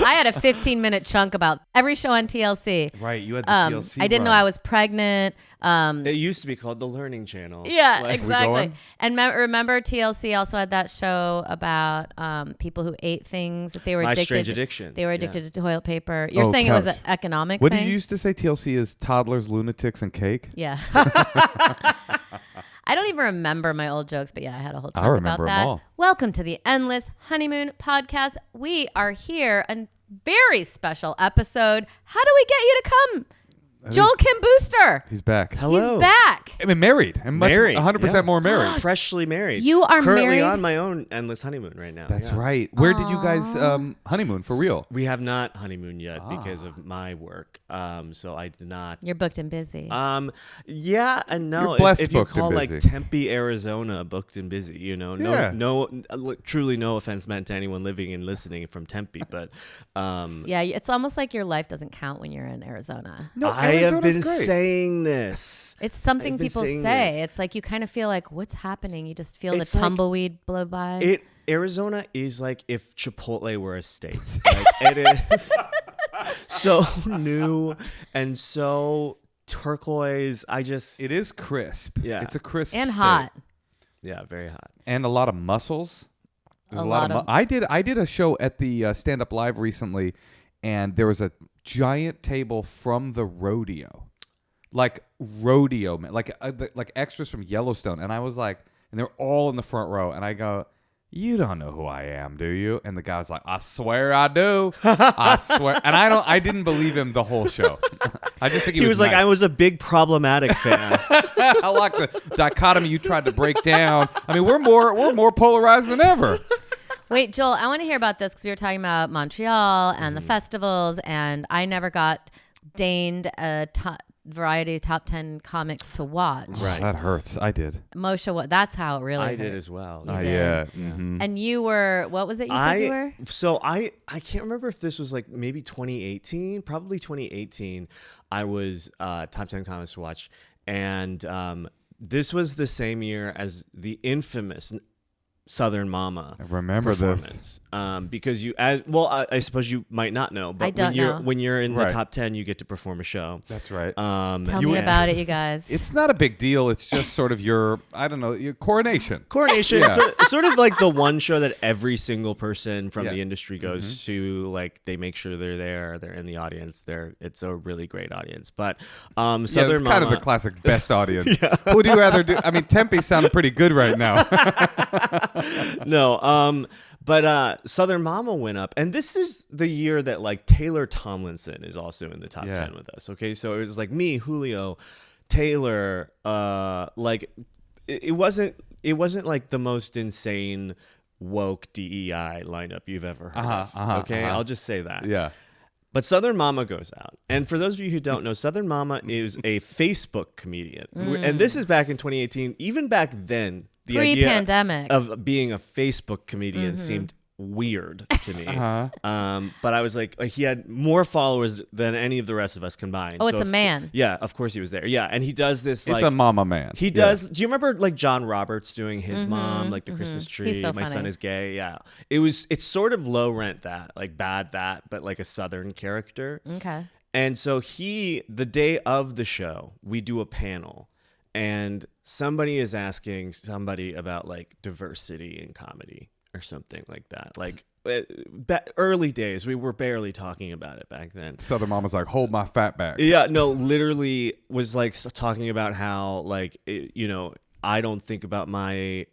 I had a 15-minute chunk about every show on TLC. Right, you had the TLC. I didn't know I was pregnant. It used to be called the Learning Channel. Yeah, Like, exactly. And remember TLC also had that show about people who ate things that they were My addicted. Strange Addiction. They were addicted to toilet paper. You're saying it was an economic What thing? did you used to say? TLC is toddlers, lunatics, and cake. Yeah. I don't even remember my old jokes, but yeah, I had a whole chunk I about remember that. them all. Welcome to the Endless Honeymoon Podcast. We are here, a very special episode. How do we get you to come? Joel Kim Booster. He's back. Hello. He's back. I mean, married. And Married, 100% more married. Freshly married. You are currently married? on my own endless honeymoon right now. That's yeah. right. Where did you guys honeymoon for real? We have not honeymoon yet because of my work. So I did not. You're booked and busy. Yeah and no. You're blessed, if you booked and call like busy. Tempe, Arizona, booked and busy, truly no offense meant to anyone living and listening from Tempe, but yeah, it's almost like your life doesn't count when you're in Arizona. No, I have Arizona's been great. saying this. It's something I've been people saying say. this. It's like you kind of feel like, what's happening? You just feel It's the like- tumbleweed blow by. Arizona is like if Chipotle were a state. Like, it is so new and so turquoise. It is crisp. Yeah. It's a crisp and state. hot. Yeah, very hot. And a lot of muscles. There's A a lot lot of I did a show at the Stand Up Live recently, and there was a giant table from the rodeo. Like rodeo, man, like extras from Yellowstone, and I was like, and they're all in the front row, and I go, "You don't know who I am, do you?" And the guy's like, "I swear I do, I swear." And I didn't believe him the whole show. I just think He was like, nice. I was a big problematic fan. I like the dichotomy you tried to break down. I mean, we're more polarized than ever. Wait, Joel, I want to hear about this because we were talking about Montreal and the festivals, and I never got deigned a variety top 10 comics to watch. Right. That hurts. I did. Moshe, that's how it really I hurt. did as well. You did. Yeah. Mm-hmm. And you were, what was it you said you were? So I can't remember if this was like maybe 2018, probably 2018. I was top 10 comics to watch, and this was the same year as the infamous Southern Mama. I remember performance. Because I suppose you might not know, but I don't know. when you're in Right. the top 10, you get to perform a show. That's right. Tell me about it, you guys. It's not a big deal. It's just sort of your coronation. Coronation, Yeah. sort of like the one show that every single person from Yeah. the industry goes to. Like they make sure they're there, they're in the audience. It's a really great audience. But Southern it's kind Mama, of the classic best audience. Who would you rather do? I mean, Tempe sounded pretty good right now. No, but Southern Mama went up, and this is the year that like Taylor Tomlinson is also in the top 10 with us. Okay, so it was like me, Julio, Taylor. Like it wasn't like the most insane woke DEI lineup you've ever heard of. Okay, I'll just say that. Yeah. But Southern Mama goes out. And for those of you who don't know, Southern Mama is a Facebook comedian. And this is back in 2018. Even back then, the idea Pre-pandemic. of being a Facebook comedian seemed weird to me. But I was like, he had more followers than any of the rest of us combined. Oh, it's a man. Yeah, of course he was there. Yeah, and he does this It's like... a mama man. He does. Do you remember like John Roberts doing his mom, like the Christmas tree? He's so My son funny. is gay. Yeah, it's sort of low rent that, like bad that, but like a Southern character. Okay. And so the day of the show, we do a panel, and somebody is asking somebody about like diversity in comedy or something like that. Like early days, we were barely talking about it back then. Southern Mama's like, hold my fat back. Yeah, no, literally was like talking about how like, I don't think about my,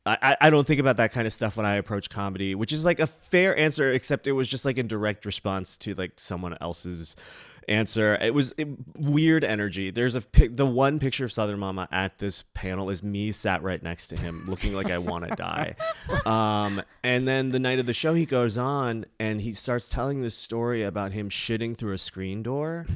I don't think about that kind of stuff when I approach comedy, which is like a fair answer, except it was just like in direct response to like someone else's answer. It was weird energy. There's the one picture of Southern Mama at this panel is me sat right next to him looking like I want to die. And then the night of the show, he goes on and he starts telling this story about him shitting through a screen door.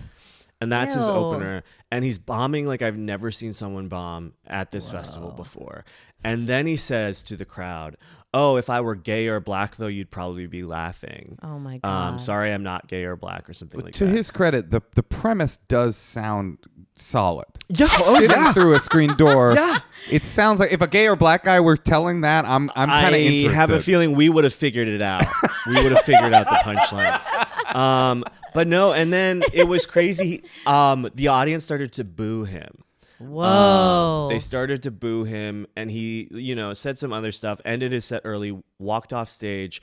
And that's his Ew. opener. And he's bombing like I've never seen someone bomb at this festival before. And then he says to the crowd, "Oh, if I were gay or black, though, you'd probably be laughing. Oh, my God. Sorry, I'm not gay or black," or something like To that. his credit, the premise does sound solid. Yeah. Sitting through a screen door. Yeah. It sounds like if a gay or black guy were telling that, I'm kind of interested. I have a feeling we would have figured it out. We would have figured out the punchlines. But no, and then it was crazy. The audience started to boo him. Whoa. They started to boo him, and he, said some other stuff, ended his set early, walked off stage.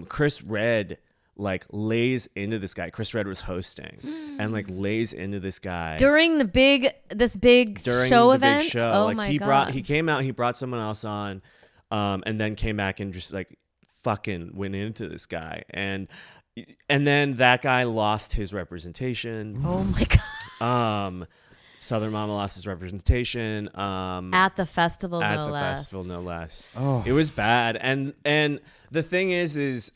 Chris Redd lays into this guy. Chris Redd was hosting and lays into this guy during the big show event. Big show. Oh my God. He came out, he brought someone else on, and then came back and just fucking went into this guy. And then that guy lost his representation. Oh my God. Southern Mama lost his representation. At the festival, no less. Oh. It was bad. And the thing is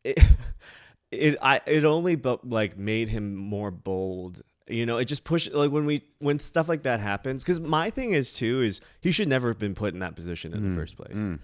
it only made him more bold. It just pushed when stuff like that happens. Because my thing is he should never have been put in that position in the first place.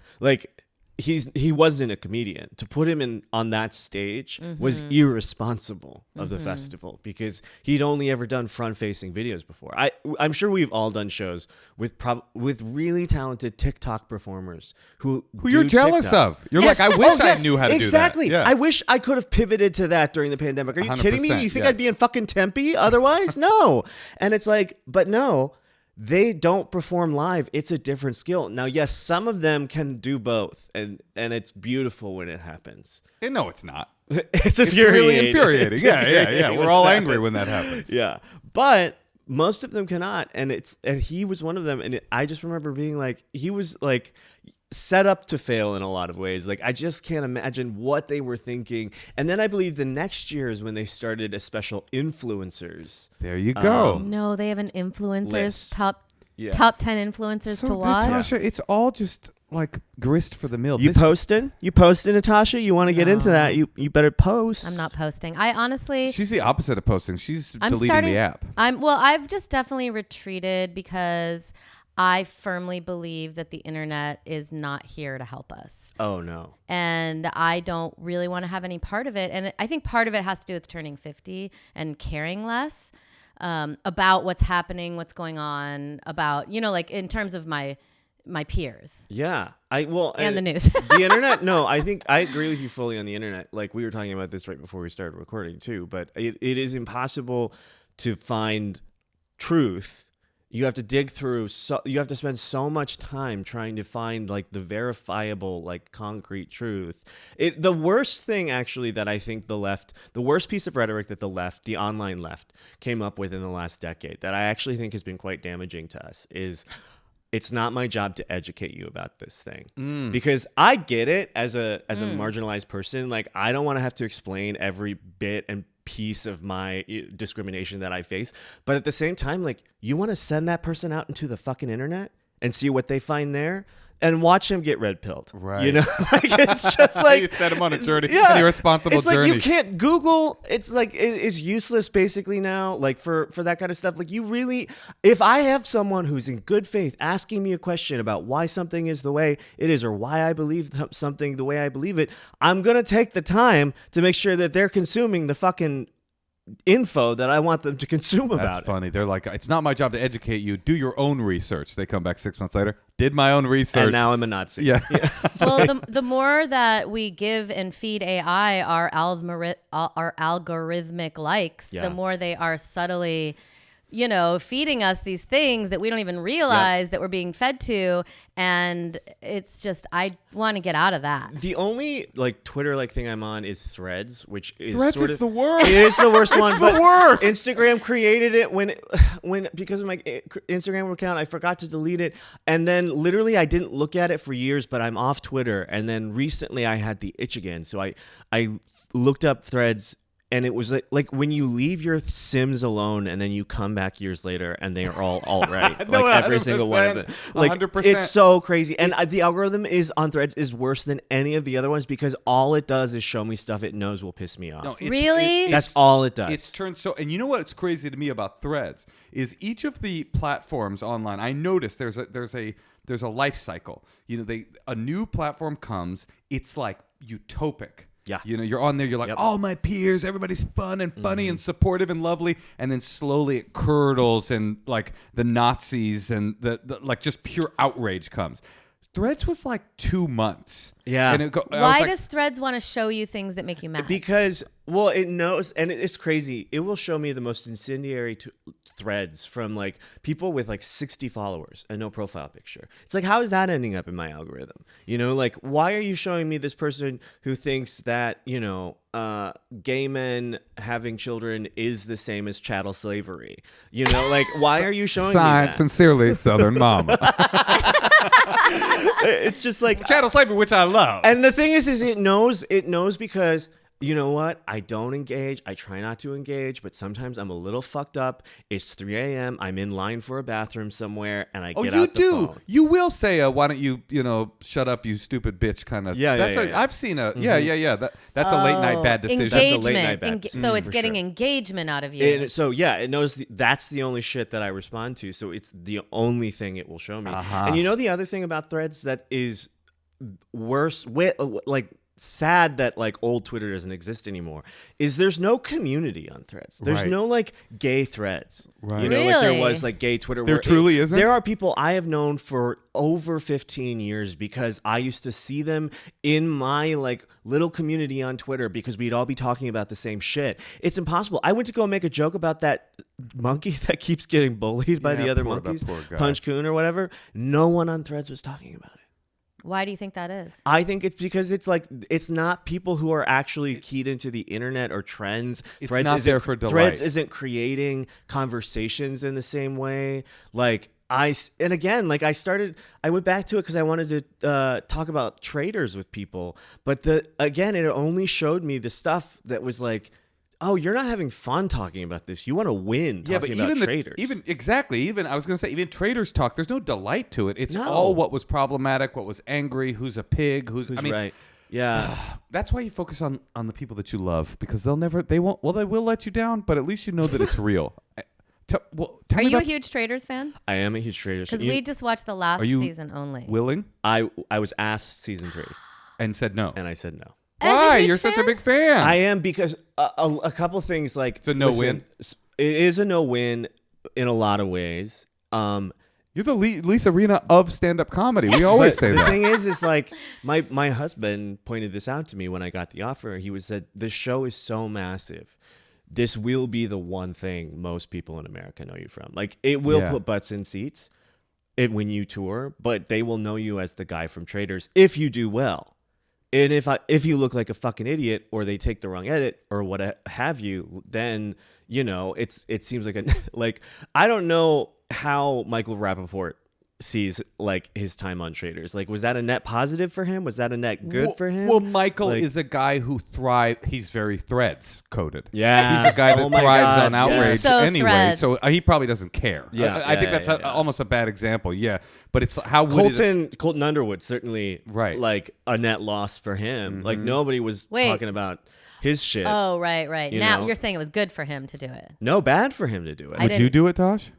He wasn't a comedian. To put him on that stage was irresponsible of the festival, because he'd only ever done front-facing videos before. I'm sure we've all done shows with really talented TikTok performers who you're jealous TikTok. of. You're I wish I knew how to do that. Exactly. Yeah. I wish I could have pivoted to that during the pandemic. Are you kidding me? You think I'd be in fucking Tempe otherwise? No. And it's but no. They don't perform live. It's a different skill. Now, yes, some of them can do both, and it's beautiful when it happens. No, it's not. It's really infuriating. Yeah. We're all angry when that happens. Yeah, but most of them cannot, and he was one of them. And I just remember being he was set up to fail in a lot of ways. I just can't imagine what they were thinking. And then I believe the next year is when they started a special influencers. There you go. No, they have an influencers list. top 10 influencers to watch. Natasha, it's all just grist for the mill. You posting, Natasha? You want to get into that? You better post. I'm not posting. I honestly. She's the opposite of posting. She's deleting the app. I've just definitely retreated because I firmly believe that the internet is not here to help us. Oh, no. And I don't really want to have any part of it. And I think part of it has to do with turning 50 and caring less about what's happening, what's going on, about, in terms of my peers. Yeah. And the news. The internet, no, I think I agree with you fully on the internet. We were talking about this right before we started recording too, but it is impossible to find truth. You have to dig through. You have to spend so much time trying to find the verifiable, concrete truth. The worst thing, actually, that I think the worst piece of rhetoric that the online left, came up with in the last decade, that I actually think has been quite damaging to us, is it's not my job to educate you about this thing. Because I get it as a marginalized person. I don't want to have to explain every bit and piece of my discrimination that I face. But at the same time, you want to send that person out into the fucking internet and see what they find there and watch him get red pilled. Right. It's just you set him on a journey, an irresponsible journey. You can't Google. It's it's useless basically now. For that kind of stuff. If I have someone who's in good faith asking me a question about why something is the way it is or why I believe something the way I believe it, I'm going to take the time to make sure that they're consuming the fucking info that I want them to consume about it. That's funny. They're it's not my job to educate you. Do your own research. They come back 6 months later. Did my own research. And now I'm a Nazi. Yeah. Well, the more that we give and feed AI our algorithmic likes, the more they are subtly, feeding us these things that we don't even realize that we're being fed to. And it's just, I want to get out of that. The only Twitter thing I'm on is Threads, which is Threads is the worst. It is the worst one. It's the worst. Instagram created it when because of my Instagram account, I forgot to delete it, and then literally I didn't look at it for years. But I'm off Twitter, and then recently I had the itch again, so I looked up Threads. And it was like when you leave your Sims alone and then you come back years later and they are all right. No, every single one of them. 100%. It's so crazy. And the algorithm on Threads is worse than any of the other ones because all it does is show me stuff it knows will piss me off. No, really? That's all it does. It's turned so, and you know what's crazy to me about Threads is each of the platforms online. I noticed there's a life cycle. A new platform comes. It's utopic. Yeah. You know, you're on there, you're like, Yep. all my peers, everybody's fun and funny and supportive and lovely. And then slowly it curdles and like the Nazis and the like just pure outrage comes. Threads was like 2 months. Yeah. And Why does Threads want to show you things that make you mad? Because, well, it knows, and it's crazy. It will show me the most incendiary threads from like people with like 60 followers and no profile picture. It's like, how is that ending up in my algorithm? You know, like, why are you showing me this person who thinks that, you know, gay men having children is the same as chattel slavery? You know, like, why are you showing me that? Sincerely, Southern Mama. It's just like Chattel slavery, which I love. And the thing is it knows because you know what? I don't engage. I try not to engage, but sometimes I'm a little fucked up. It's 3 a.m. I'm in line for a bathroom somewhere, and I get out the phone. You will say, why don't you, shut up, you stupid bitch kind of. Yeah, that's yeah. I've seen that's a late night bad decision. That's a Engagement. late night bad decision, So it's for getting sure. engagement out of you. And so yeah, it knows that's the only shit that I respond to. So it's the only thing it will show me. And you know the other thing about Threads that is worse, like sad that like old Twitter doesn't exist anymore, is there's no community on Threads. There's Right. no like gay threads. Right. You know, like there Really? was like gay Twitter. There where truly isn't? There are people I have known for over 15 years because I used to see them in my like little community on Twitter because we'd all be talking about the same shit. It's impossible. I went to go make a joke about that monkey that keeps getting bullied by Yeah, the other that monkeys, poor guy. Punch Coon or whatever. No one on Threads was talking about it. Why do you think that is? I think it's because it's like it's not people who are actually keyed into the internet or trends. It's not there for delight. Threads isn't creating conversations in the same way. Like I went back to it because I wanted to talk about Traitors with people, but it only showed me the stuff that was like, oh, you're not having fun talking about this. You want to win talking about Traitors. Even I was going to say, even Traitors talk, there's no delight to it. It's No. all what was problematic, what was angry, who's a pig, who's right. Yeah. That's why you focus on the people that you love, because they will let you down, but at least you know that it's real. Tell Are me you a about huge Traitors fan? I am a huge Traitors fan. Because we just watched the last Are you season only. willing I was asked season 3 and said no? and I said no. As a Why? huge You're such a fan? big fan. I am because a couple things like It's a no-win? It is a no-win in a lot of ways. You're the Lisa Rinna of stand-up comedy. We always say The that. thing is like my husband pointed this out to me when I got the offer. He said the show is so massive. This will be the one thing most people in America know you from. Like it will Yeah. put butts in seats when you tour, but they will know you as the guy from Traitors if you do well. And if you look like a fucking idiot or they take the wrong edit or what have you, then, it seems like I don't know how Michael Rappaport sees like his time on Traitors. Like, was that a net positive for him? Was that a net good for him? Well, Michael Like- is a guy who thrives. He's very Threads coded. Yeah. He's a guy that Oh my thrives God, on outrage He's so anyway. Threads. So he probably doesn't care. Yeah, I think yeah, that's yeah, yeah. almost a bad example. Yeah, but it's how would it, Colton Underwood certainly Right. like a net loss for him. Like nobody was Wait. talking about his shit. Oh, right. You Now know? you're saying it was good for him to do it. No, bad for him to do it. I would you didn't- do it, Tosh?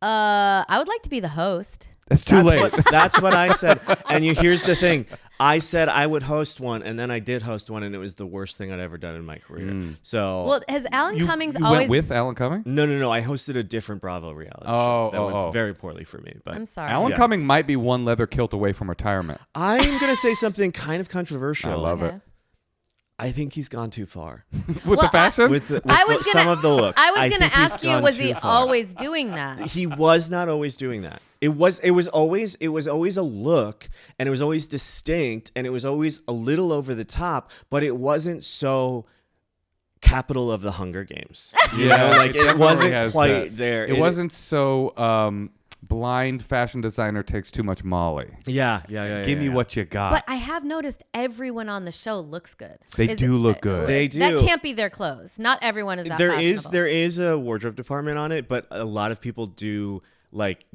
I would like to be the host. That's too late. That's what I said. And here's the thing. I said I would host one, and then I did host one, and it was the worst thing I'd ever done in my career. So Well, has Alan Cummings you always? went with Alan Cumming? no. I hosted a different Bravo reality Oh, show that went oh. very poorly for me. But I'm sorry. Alan Yeah. Cumming might be one leather kilt away from retirement. I'm gonna say something kind of controversial. I love Okay. it. I think he's gone too far With the fashion? with I was gonna, some of the looks. I was going think to he's ask you, gone was too he far. always doing that? He was not always doing that. It was always a look, and it was always distinct, and it was always a little over the top, but it wasn't so capital of the Hunger Games. You know, like it definitely wasn't has quite that. there. It wasn't so blind fashion designer takes too much Molly. Yeah. Give me what you got. But I have noticed everyone on the show looks good. They do look good. They do. That can't be their clothes. Not everyone is that fashionable. There is a wardrobe department on it, but a lot of people do like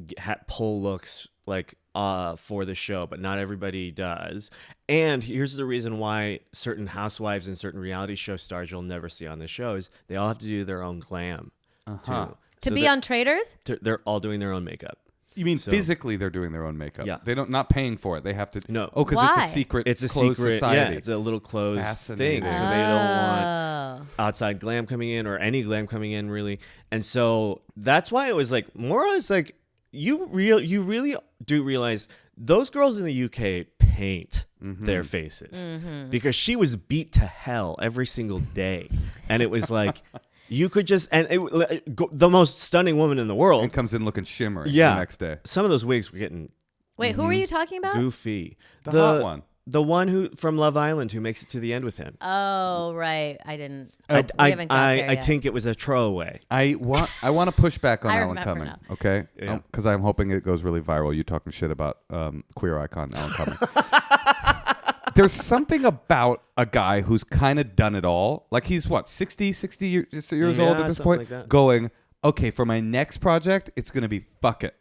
pull looks like for the show, but not everybody does. And here's the reason why certain housewives and certain reality show stars you'll never see on the shows, they all have to do their own glam too. To So be they're- on Traitors? they're all doing their own makeup. You mean physically they're doing their own makeup? Yeah. They not paying for it. They have to. No. Oh, because Why? it's a secret. It's a closed secret. society. Yeah, it's a little closed Fascinating. thing, so they don't want Oh. outside glam coming in or any glam coming in really. And so that's why it was like more. It's like you really do realize those girls in the UK paint their faces because she was beat to hell every single day, and it was like. You could just the most stunning woman in the world And comes in looking shimmering Yeah. the next day. Some of those wigs were getting Wait, who are you talking about? goofy. The hot one. The one who from Love Island who makes it to the end with him. Oh, right. I didn't. we I haven't got there I yet. think it was a throwaway. I want to push back on I Ellen remember Cumming, now. okay? Yeah. Because I'm hoping it goes really viral. You talking shit about queer icon Ellen Cumming. There's something about a guy who's kind of done it all. Like he's what, 60 years old at this something point? like that. Going, okay, for my next project, it's going to be fuck it.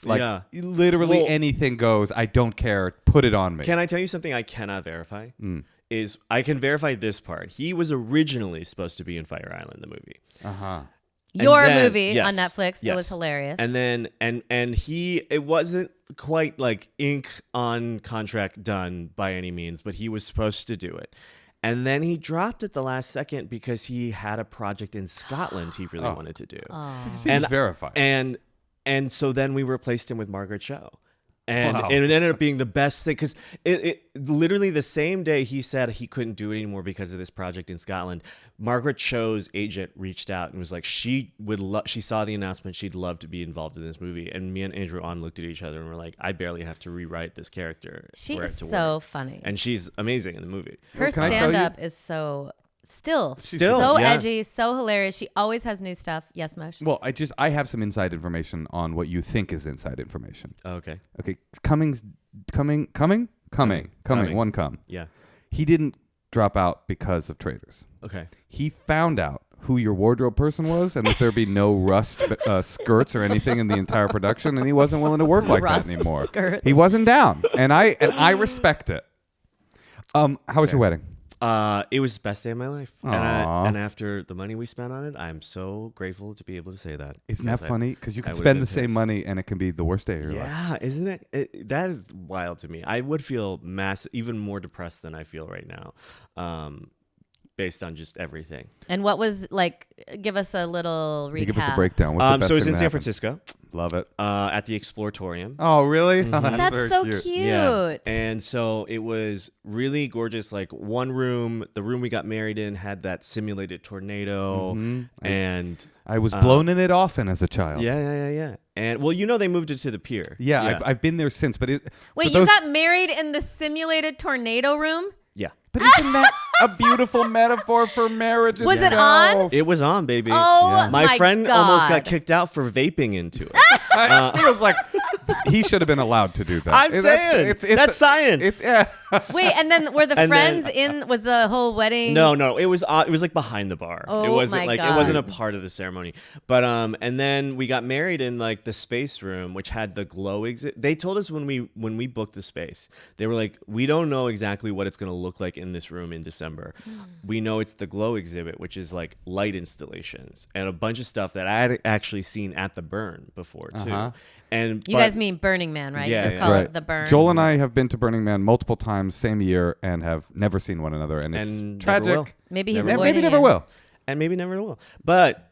Like Yeah. literally Well- anything goes. I don't care. Put it on me. Can I tell you something I cannot verify? Is I can verify this part. He was originally supposed to be in Fire Island, the movie. Uh-huh. Your And then- movie yes, on Netflix. It yes. was hilarious. And then it wasn't quite like ink on contract done by any means, but he was supposed to do it. And then he dropped it the last second because he had a project in Scotland he really wanted to do. This seems verified. And so then we replaced him with Margaret Cho. And Wow. it ended up being the best thing because it literally the same day he said he couldn't do it anymore because of this project in Scotland, Margaret Cho's agent reached out and was like she saw the announcement, she'd love to be involved in this movie. And me and Andrew On looked at each other and were like, I barely have to rewrite this character she for it is to so work. funny. And she's amazing in the movie. Her Can I tell you- stand-up is so Still, so yeah. edgy, so hilarious. She always has new stuff. Yes, Moshe. Well, I have some inside information on what you think is inside information. Oh, okay. Okay, coming. One come. Yeah. He didn't drop out because of Traitors. Okay. He found out who your wardrobe person was and that there'd be no rust skirts or anything in the entire production, and he wasn't willing to work like Rust that anymore. skirts. He wasn't down, and I respect it. How was your wedding? It was the best day of my life. Aw. And after the money we spent on it, I'm so grateful to be able to say that. Isn't that Because funny? Because you I can would've spend been the same pissed. money and it can be the worst day of your life. Yeah, isn't it? That is wild to me. I would feel even more depressed than I feel right now, based on just everything. And what was like? Give us a little recap. Give us a breakdown. What's the best So it's thing in that San happened? Francisco, Love it. at the Exploratorium. Oh, really? That's very so cute. Yeah. And so it was really gorgeous. Like one room, the room we got married in had that simulated tornado, and I was blown in it often as a child. yeah. And well, they moved it to the pier. Yeah, I've been there since, but Wait, but you those- got married in the simulated tornado room? Yeah. But isn't that a beautiful metaphor for marriage? Was it itself? on? It was on, baby. Oh, My friend almost God. got kicked out for vaping into it. He was like, he should have been allowed to do that. I'm saying that's science. It's yeah. Wait, and then were the And friends then- in? Was the whole wedding? No, it was like behind the bar. Oh, it wasn't my like God. it wasn't a part of the ceremony. But and then we got married in like the space room, which had the glow exhibit. They told us when we booked the space, they were like, we don't know exactly what it's going to look like in this room in December. We know it's the glow exhibit, which is like light installations and a bunch of stuff that I had actually seen at the Burn before too. Uh-huh. And You guys mean Burning Man, right? Yeah, you just yeah. call Right. it the Burn. Joel and I have been to Burning Man multiple times, same year, and have never seen one another, and it's And never tragic. will. Maybe he's And avoiding maybe never you. will. and maybe never will. But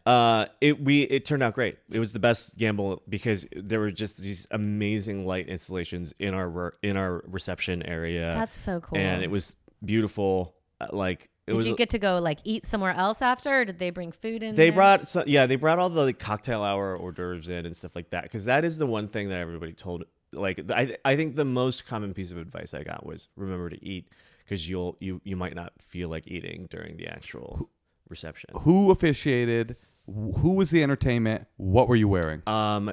it turned out great. It was the best gamble because there were just these amazing light installations in our reception area. That's so cool. And it was beautiful. Did you get to go like eat somewhere else after, or did they bring food in? They there? brought all the like, cocktail hour hors d'oeuvres in and stuff like that because that is the one thing that everybody told. Like I think the most common piece of advice I got was remember to eat because you might not feel like eating during the actual reception. Who officiated? Who was the entertainment? What were you wearing?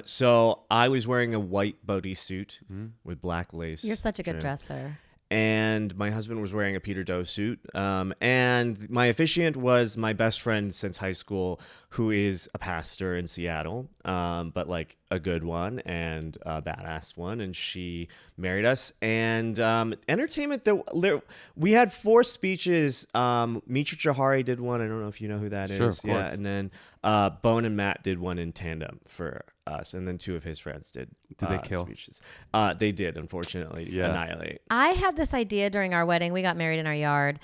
So I was wearing a white bodysuit with black lace. You're such a good trim. dresser. And my husband was wearing a Peter Doe suit. And my officiant was my best friend since high school, who is a pastor in Seattle, but like a good one and a badass one. And she married us. And entertainment, we had 4 speeches. Mitra Johari did one. I don't know if you know who that is. Sure, of Yeah. course. And then Bone and Matt did one in tandem for us, and then 2 of his friends did. Did they kill? Speeches. They did, unfortunately, annihilate. I had this idea during our wedding. We got married in our yard.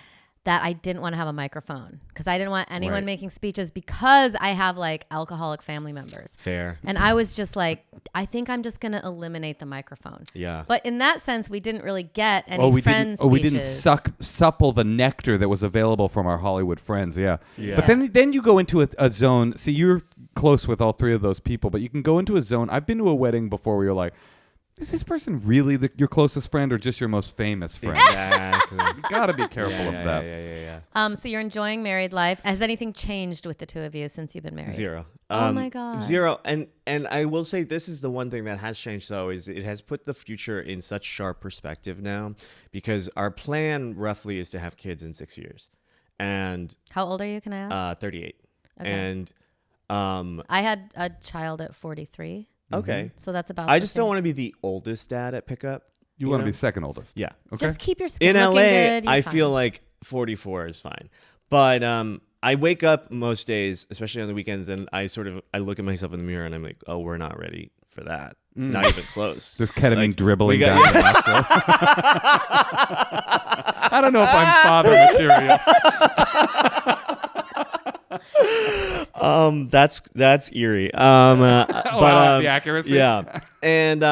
That I didn't want to have a microphone because I didn't want anyone making speeches because I have like alcoholic family members. Fair. And I was just like, I think I'm just going to eliminate the microphone. Yeah. But in that sense, we didn't really get any friends. We didn't supple the nectar that was available from our Hollywood friends. Yeah. But then you go into a zone. See, you're close with all 3 of those people, but you can go into a zone. I've been to a wedding before where you're like, is this person really your closest friend or just your most famous friend? Exactly. You gotta be careful of that. Yeah. So you're enjoying married life. Has anything changed with the 2 of you since you've been married? 0. Oh my God. 0. And I will say this is the one thing that has changed though, is it has put the future in such sharp perspective now, because our plan roughly is to have kids in 6 years. And how old are you? Can I ask? 38. Okay. And I had a child at 43. Okay. So that's about. I just don't want to be the oldest dad at pickup. You want to be second oldest. Yeah. Okay. Just keep your skin in looking LA, good. I feel like 44 is fine. But I wake up most days, especially on the weekends, and I look at myself in the mirror and I'm like, oh, we're not ready for that. Not even close. There's ketamine dribbling down your nostril. I don't know if I'm father material. That's eerie. The accuracy. Yeah. And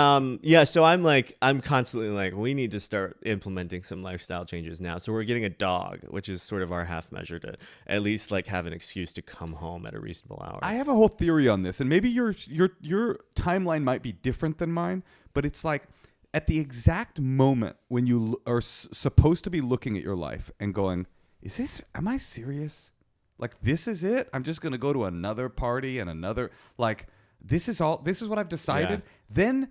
so I'm constantly like, we need to start implementing some lifestyle changes now. So we're getting a dog, which is sort of our half measure to at least like have an excuse to come home at a reasonable hour. I have a whole theory on this, and maybe your timeline might be different than mine, but it's like at the exact moment when you are supposed to be looking at your life and going, am I serious? Like, this is it? I'm just going to go to another party and another, like, this is what I've decided. Yeah. Then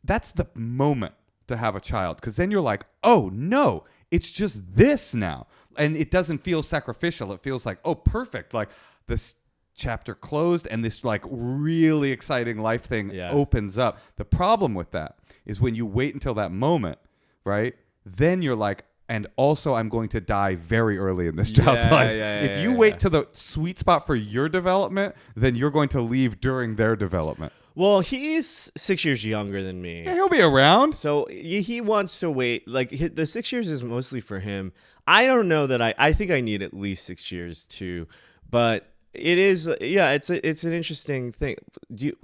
that's the moment to have a child. Because then you're like, oh, no, it's just this now. And it doesn't feel sacrificial. It feels like, oh, perfect. Like, this chapter closed and this, like, really exciting life thing opens up. The problem with that is when you wait until that moment, right? Then you're like, and also, I'm going to die very early in this child's life. If you wait to the sweet spot for your development, then you're going to leave during their development. Well, he's 6 years younger than me. Yeah, he'll be around. So he wants to wait. Like, the 6 years is mostly for him. I don't know that I think I need at least 6 years too. But it is, it's an interesting thing.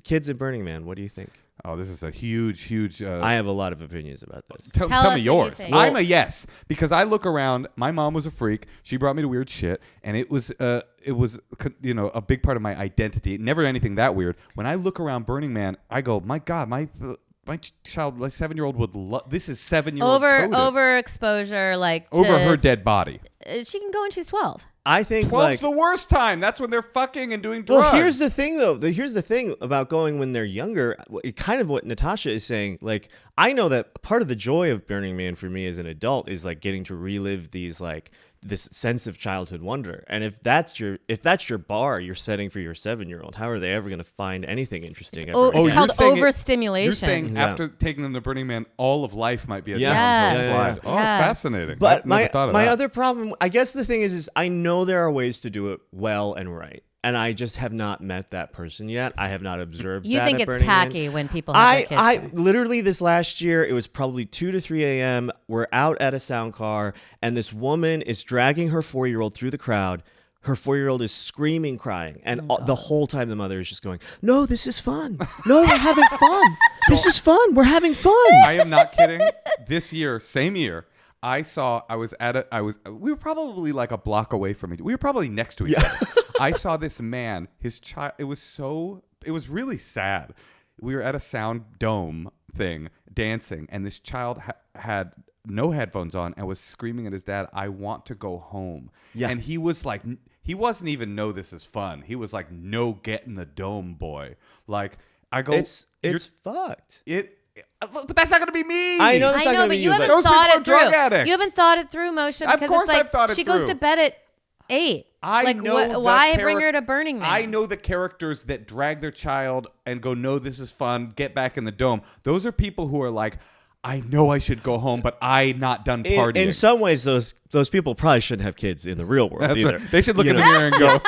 Kids at Burning Man, what do you think? Oh, this is a huge. I have a lot of opinions about this. Tell me yours. I'm a yes, because I look around. My mom was a freak. She brought me to weird shit, and it was a big part of my identity. Never anything that weird. When I look around Burning Man, I go, my God, my child, my 7-year-old would love. This is 7-year-old overexposure, like over her dead body. She can go when she's 12. I think 12's the worst time. That's when they're fucking and doing drugs. Well, here's the thing, though. Here's the thing about going when they're younger. Kind of what Natasha is saying. Like, I know that part of the joy of Burning Man for me as an adult is like getting to relive these like this sense of childhood wonder. And if that's your bar you're setting for your 7-year-old, how are they ever going to find anything interesting? It's called overstimulation. You're saying after taking them to Burning Man, all of life might be a downhill slide. Oh, fascinating. But my other problem, I guess the thing is I know there are ways to do it well and right. And I just have not met that person yet. I have not observed you that think at it's Burning tacky Man. when people have their kids I literally this last year, it was probably 2 to 3 a.m. We're out at a sound car, and this woman is dragging her 4-year-old through the crowd. Her 4-year-old is screaming, crying. And the whole time the mother is just going, no, this is fun. No, we're having fun. This is fun. We're having fun. I am not kidding. This year, same year, we were probably like a block away from each other. We were probably next to each other. I saw this man, his child, it was really sad. We were at a sound dome thing dancing, and this child had no headphones on and was screaming at his dad, I want to go home. Yeah. And he was like, he wasn't even, no, this is fun. He was like, no, get in the dome, boy. Like, I go, it's fucked. But that's not going to be me. I know that's not going to be you you. haven't those thought people it are drug through. addicts. You haven't thought it through, Moshe. Because Of course it's like I've thought it she through. goes to bed at 8. I know why bring her to Burning Man? I know the characters that drag their child and go, no, this is fun, get back in the dome. Those are people who are like, I know I should go home, but I'm not done partying. In some ways, those people probably shouldn't have kids in the real world That's either. right. They should look in the mirror and go,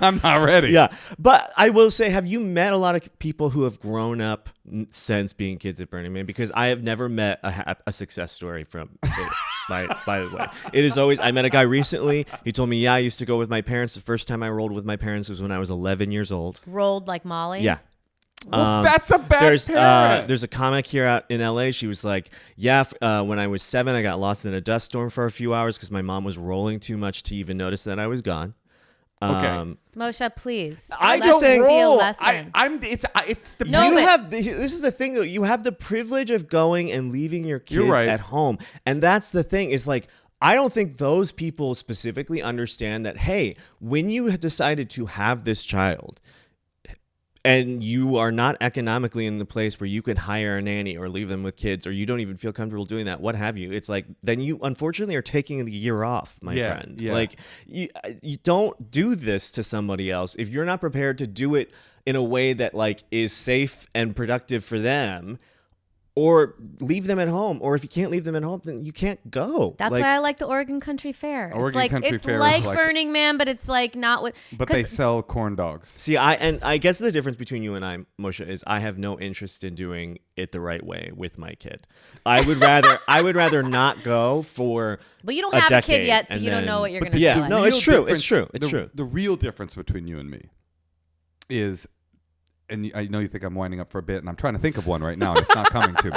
I'm not ready. Yeah. But I will say, have you met a lot of people who have grown up since being kids at Burning Man? Because I have never met a success story from it, by the way. It is always, I met a guy recently. He told me, I used to go with my parents. The first time I rolled with my parents was when I was 11 years old. Rolled like Molly? Yeah. Well, that's a bad parent. There's a comic here out in LA. She was like, when I was 7, I got lost in a dust storm for a few hours because my mom was rolling too much to even notice that I was gone. Okay. Moshe, please. I Let this don't be a roll. lesson. It's the No, but- This is the thing though. You have the privilege of going and leaving your kids You're right. at home, and that's the thing. Is like, I don't think those people specifically understand that. Hey, when you have decided to have this child, and you are not economically in the place where you could hire a nanny or leave them with kids, or you don't even feel comfortable doing that, what have you, it's like, then you unfortunately are taking the year off, my friend. Yeah. Like, you don't do this to somebody else if you're not prepared to do it in a way that like is safe and productive for them. Or leave them at home. Or if you can't leave them at home, then you can't go. That's why I like the Oregon Country Fair. Oregon Country Fair is like like- Burning Man, but it's like not what. But they sell corn dogs. See, I guess the difference between you and I, Moshe, is I have no interest in doing it the right way with my kid. I would rather not go for. But you don't a have a kid decade, yet, so and you don't then- know what you're But going to feel like. no, it's true. It's true. It's true. The real difference between you and me is, and I know you think I'm winding up for a bit, and I'm trying to think of one right now, and it's not coming to me,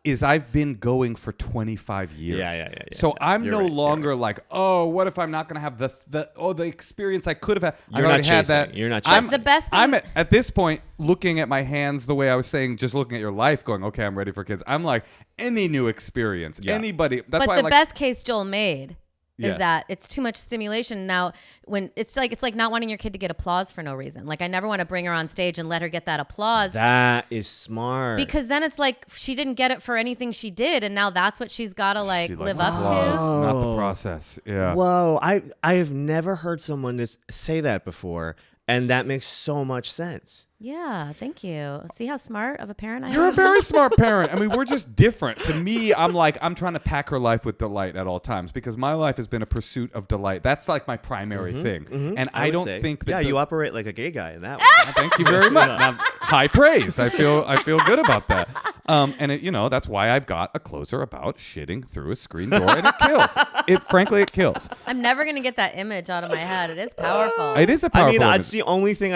is I've been going for 25 years. Yeah. So I'm You're no right, longer like, oh, what if I'm not going to have the experience I could have had? You're I've not already had chasing. that. You're not I'm, chasing. The best thing- I'm at this point looking at my hands the way I was saying, just looking at your life, going, okay, I'm ready for kids. I'm like, any new experience, anybody. That's But why the I like, best case Joel made is Yes. that it's too much stimulation. Now, when it's like not wanting your kid to get applause for no reason. Like I never want to bring her on stage and let her get that applause. That is smart. Because then it's like she didn't get it for anything she did, and now that's what she's got to like she live likes up applause, to. not the process. Yeah. Whoa, I have never heard someone say that before, and that makes so much sense. Yeah, thank you. See how smart of a parent I am? You're a very smart parent. I mean, we're just different. To me, I'm trying to pack her life with delight at all times because my life has been a pursuit of delight. That's like my primary thing. And I would don't say. think that. Yeah, you operate like a gay guy in that one. Thank you very much. Now, high praise. I feel good about that. And that's why I've got a closer about shitting through a screen door, and it kills. Frankly, it kills. I'm never gonna get that image out of my head. It is powerful. It is a powerful. I mean, image. that's the only thing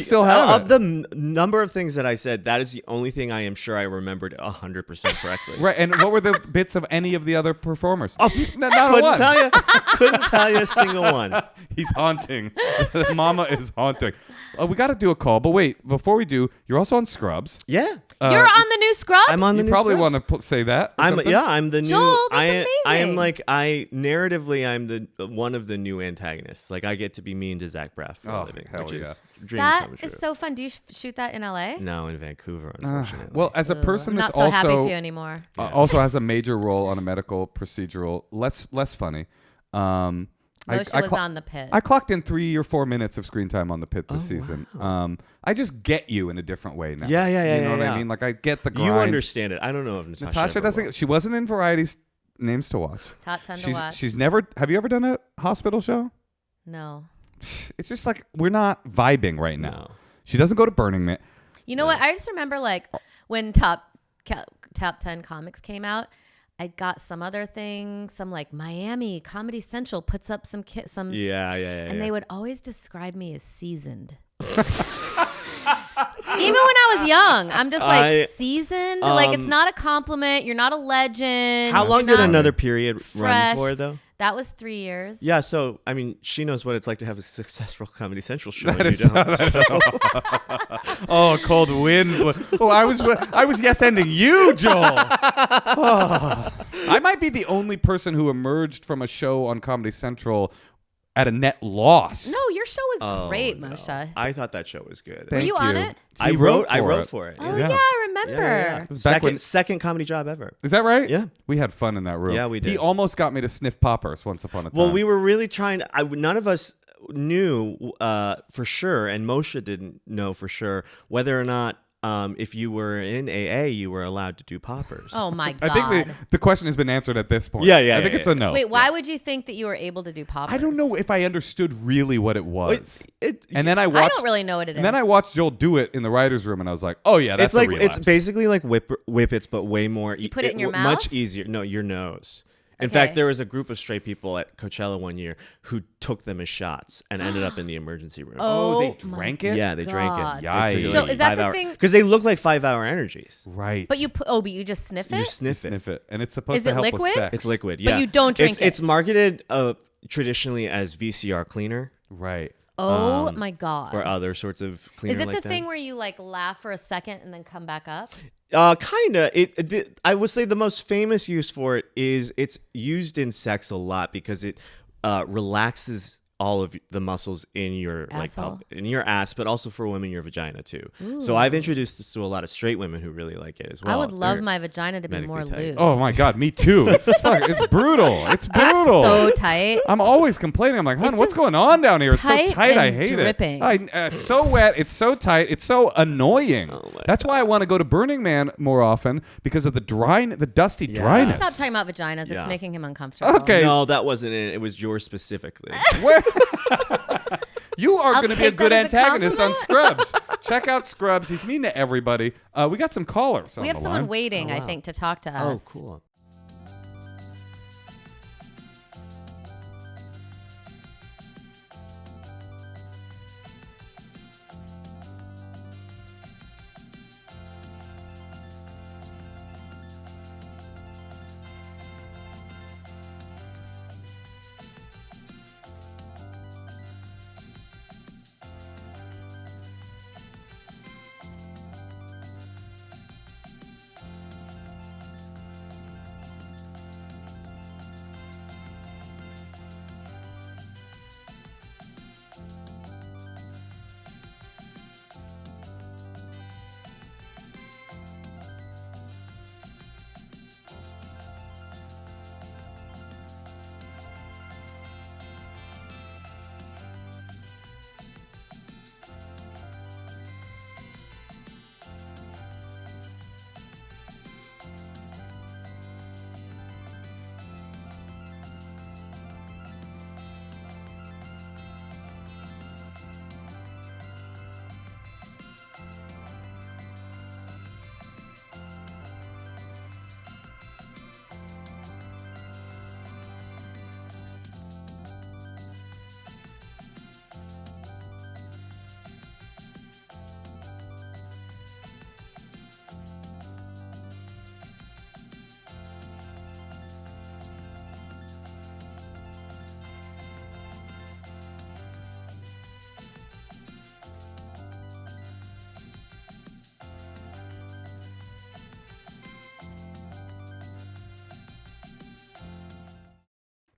still have of the number of things that I said. That is the only thing I am sure I remembered 100% correctly. Right. And what were the bits of any of the other performers? Not Couldn't one. couldn't tell you a single one. He's haunting. Mama is haunting. We got to do a call, but wait, before we do, you're also on Scrubs. Yeah, You're on the new Scrubs? I'm on the You new probably Scrubs. want to say that. or I'm something? the new. Joel, that's I am amazing. like narratively I'm the one of the new antagonists. Like I get to be mean to Zach Braff for a living, hell which yeah. is dream That come true. is so fun. Do you shoot that in LA? No, in Vancouver, unfortunately. Well, as a person I'm that's not so happy also for you anymore. also has a major role on a medical procedural, less funny. Moshe was on the pit. I clocked in 3 or 4 minutes of screen time on the pit this season. I just get you in a different way now. Yeah, You know what yeah. I mean? Like I get the grind. You understand it. I don't know if Natasha ever doesn't. will. She wasn't in Variety's Names to Watch. Top 10 to watch. She's never. Have you ever done a hospital show? No. It's just like we're not vibing right now. No. She doesn't go to Burning Man. You know what? I just remember like when top 10 comics came out, I got some other thing, some like Miami Comedy Central puts up some Yeah. and they would always describe me as seasoned. Even when I was young, I'm just like seasoned. Like it's not a compliment. You're not a legend. How long You're did not another period run fresh. for, though? That was 3 years. Yeah, so I mean, she knows what it's like to have a successful Comedy Central show. That And is you don't. Oh, cold wind. Oh, I was yes ending you, Joel. Oh. I might be the only person who emerged from a show on Comedy Central at a net loss. No, your show was great, no. Moshe. I thought that show was good. Thank you on it? I He wrote for it. for it. Oh yeah. yeah, I remember. Yeah. was back when- Second comedy job ever. Is that right? Yeah. We had fun in that room. Yeah, we did. He almost got me to sniff poppers once upon a time. Well, we were really trying to. None of us knew for sure, and Moshe didn't know for sure whether or not if you were in AA, you were allowed to do poppers. Oh my God. I think the question has been answered at this point. Yeah, I think it's a no. Wait, why would you think that you were able to do poppers? I don't know if I understood really what it was. It, And then I I watched. don't really know what it is. And then I watched Joel do it in the writers' room, and I was like, "Oh yeah, that's it's like a relapse." it's basically like whippets, but way more. You put it in your much mouth? easier. No, your nose. In Okay. fact, there was a group of straight people at Coachella one year who took them as shots and ended up in the emergency room. Oh, they my drank it. Yeah, they drank God. it. Yikes. So is that the thing- Because they look like 5-hour energies. Right. But but you just sniff You it? sniff it. Sniff it, and it's supposed Is to it help liquid? with sex. It's liquid. Yeah, you don't drink it. It's marketed traditionally as VCR cleaner Right. Oh my God. or other sorts of cleaner. Is it like the that. thing where you like laugh for a second and then come back up? Kinda. I would say the most famous use for it is it's used in sex a lot because it relaxes all of the muscles in your Asshole. in your ass, but also for women your vagina too. So I've introduced this to a lot of straight women who really like it as well. I would love They're my vagina to be more medically tight. loose. Oh my God, me too. It's brutal. It's brutal. So tight. I'm always complaining. I'm like, hon, It's what's just going on down here? It's so tight tight. I and hate dripping. it. It's so wet. It's so tight. It's so annoying. Oh my That's why I want to go to Burning Man more often because of the dusty dryness. Stop talking about vaginas. Yeah. It's making him uncomfortable. Okay. No, that wasn't it. It was yours specifically. Where? You are I'll going to be a take good that as a antagonist on compliment. Scrubs. Check out Scrubs. He's mean to everybody. We got some callers on We have the someone line. waiting, Oh, I wow. think, to talk to us. Oh, cool.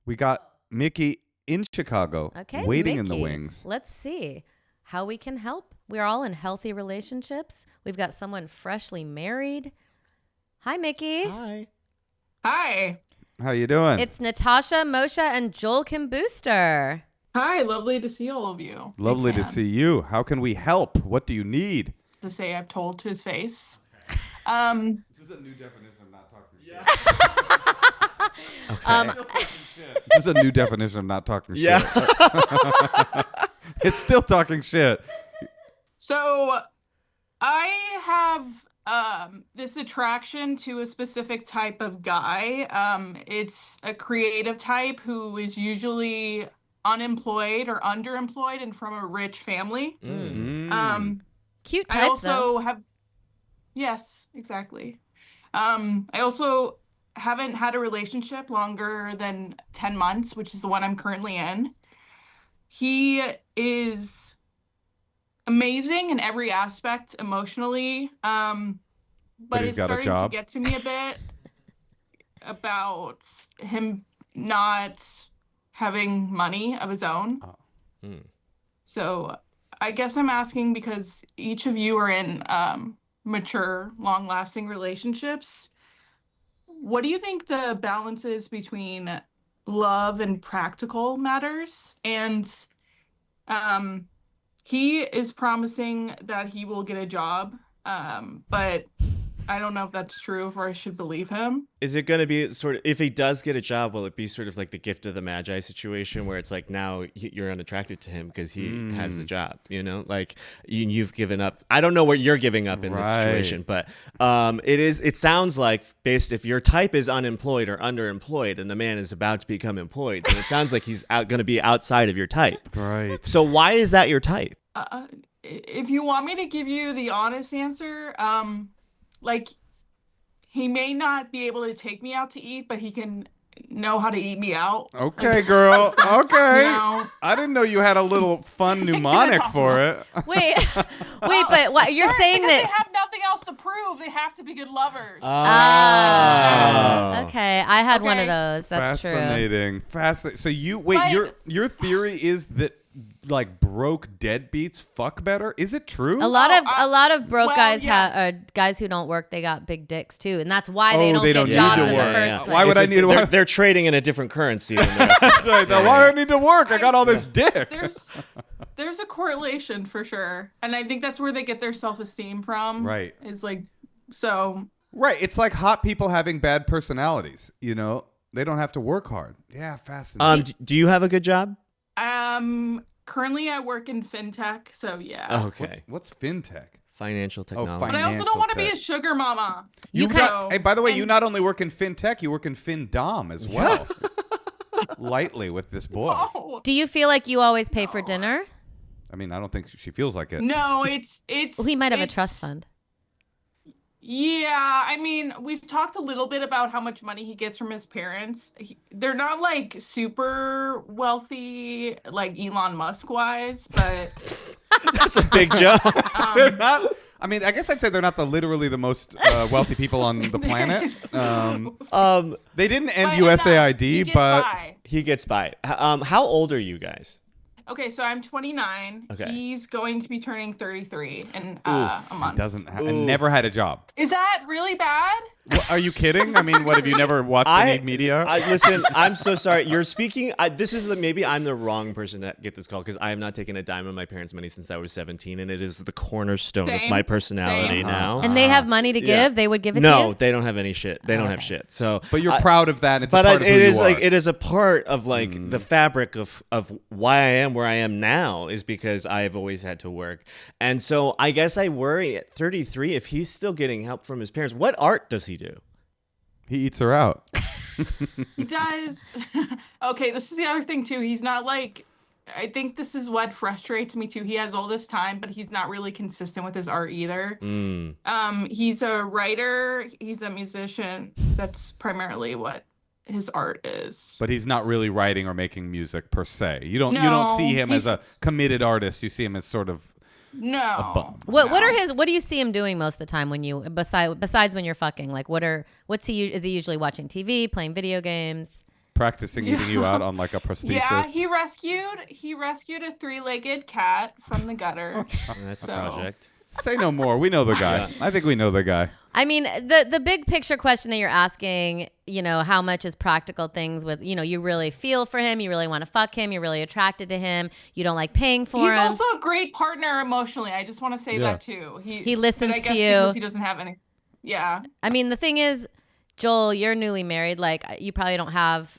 We got Mickey in Chicago Okay, waiting in the Mickey, wings. Let's see how we can help. We're all in healthy relationships. We've got someone freshly married. Hi, Mickey. Hi. Hi. How you doing? It's Natasha, Moshe, and Joel Kim Booster. Hi, lovely to see all of you. Big Lovely to fan. see you. How can we help? What do you need? To say I've told to his face. This is a new definition of not talking shit. This is a new definition of not talking shit. Yeah. It's still talking shit. So I have this attraction to a specific type of guy. It's a creative type who is usually unemployed or underemployed and from a rich family. Cute I type, also have, yes, exactly. I also haven't had a relationship longer than 10 months, which is the one I'm currently in. He is amazing in every aspect emotionally, but he's it's got a starting job. to get to me a bit about him not having money of his own. So I guess I'm asking because each of you are in mature, long-lasting relationships. What do you think the balance is between love and practical matters? And he is promising that he will get a job But I don't know if that's true or I should believe him. Is it going to be sort of, if he does get a job, will it be sort of like the gift of the Magi situation where it's like now you're unattracted to him because he has the job, you know? Like you've given up. I don't know what you're giving up in this situation, but it sounds like if your type is unemployed or underemployed and the man is about to become employed, then it sounds like he's going to be outside of your type. Right. So why is that your type? If you want me to give you the honest answer, like, he may not be able to take me out to eat, but he can know how to eat me out. Okay, girl. Okay. No. I didn't know you had a little fun mnemonic for it. Wait, but what you're saying Because that? they have nothing else to prove. They have to be good lovers. Okay, I had one of Okay. those. That's true. Fascinating. So your theory is that like broke deadbeats fuck better? Is it true? A lot of broke well, guys yes. have guys who don't work. They got big dicks too, and that's why they don't they get don't need jobs to in the work. first Yeah. place. Why would I need to work? They're trading in a different currency than the rest of us. That's right. Now, why do I need to work? I got all this dick. There's a correlation for sure, and I think that's where they get their self-esteem from. Right. Is like, so. Right. It's like hot people having bad personalities. You know, they don't have to work hard. Yeah, fascinating. Do you have a good job? Currently I work in fintech, so yeah. Okay. What's fintech? Financial technology. But I also don't want to be Financial a sugar mama. Hey, by the way, you not only work in fintech, you work in FinDom as well. Lightly with this boy. Oh. Do you feel like you always pay for dinner? I mean, I don't think she feels like it. No, it's. Well, he might have a trust fund. Yeah, I mean, we've talked a little bit about how much money he gets from his parents. They're not like super wealthy, like Elon Musk wise, but That's a big jump. They're not. I mean, I guess I'd say they're not literally the most wealthy people on the planet. They didn't end but USAID, he gets but by. He gets by. How old are you guys? Okay, so I'm 29. Okay. He's going to be turning 33 in a month. and never had a job. Is that really bad? Are you kidding? I mean, what, have you never watched any media? Listen, I'm so sorry. You're speaking. Maybe I'm the wrong person to get this call because I have not taken a dime of my parents' money since I was 17, and it is the cornerstone of my personality now. And they have money to give. Yeah. They would give it to you? No, they don't have any shit. They don't have shit. So, But you're proud of that. And it's a but part of who it is you like are. it is a part of like the fabric of why I am where I am now is because I've always had to work, and so I guess I worry at 33 if he's still getting help from his parents. What art does he do? He eats her out. He does. Okay, this is the other thing too. He's not like, I think this is what frustrates me too. He has all this time, but he's not really consistent with his art either. He's a writer. He's a musician. That's primarily what his art is. But he's not really writing or making music per se. You don't see him as a committed artist. You see him as sort of No. What do you see him doing most of the time when you besides when you're fucking? Like is he usually watching TV, playing video games? practicing eating you out on like a prosthesis. Yeah, he rescued a three-legged cat from the gutter. That's a project. Say no more. We know the guy. Yeah. I think we know the guy. I mean, the big picture question that you're asking, how much is practical things with, you really feel for him, you really want to fuck him, you're really attracted to him, you don't like paying for him. He's also a great partner emotionally. I just want to say that too. He listens to you. Because he doesn't have any. Yeah. I mean, the thing is, Joel, you're newly married. Like, you probably don't have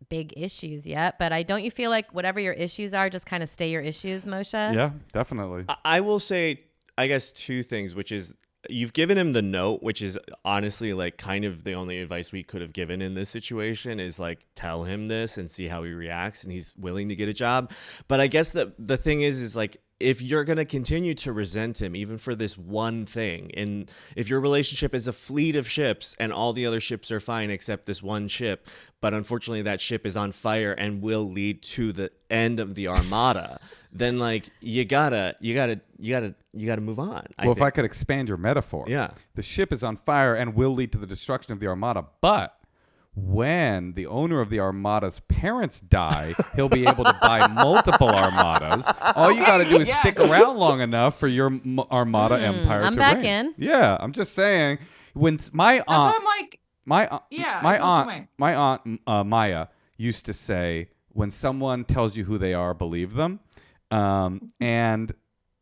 big issues yet, but don't you feel like whatever your issues are, just kind of stay your issues, Moshe? Yeah, definitely. I will say, I guess, two things, which is you've given him the note, which is honestly like kind of the only advice we could have given in this situation is like tell him this and see how he reacts, and he's willing to get a job. But I guess the thing is like if you're going to continue to resent him even for this one thing, and if your relationship is a fleet of ships and all the other ships are fine except this one ship, but unfortunately that ship is on fire and will lead to the end of the armada, then like you gotta move on. If I could expand your metaphor. Yeah. The ship is on fire and will lead to the destruction of the armada, but when the owner of the armada's parents die, he'll be able to buy multiple armadas. All you got to do is stick around long enough for your armada empire to I'm back reign. in. Yeah, I'm just saying. When my aunt, That's what I'm like. my aunt Maya used to say, when someone tells you who they are, believe them. And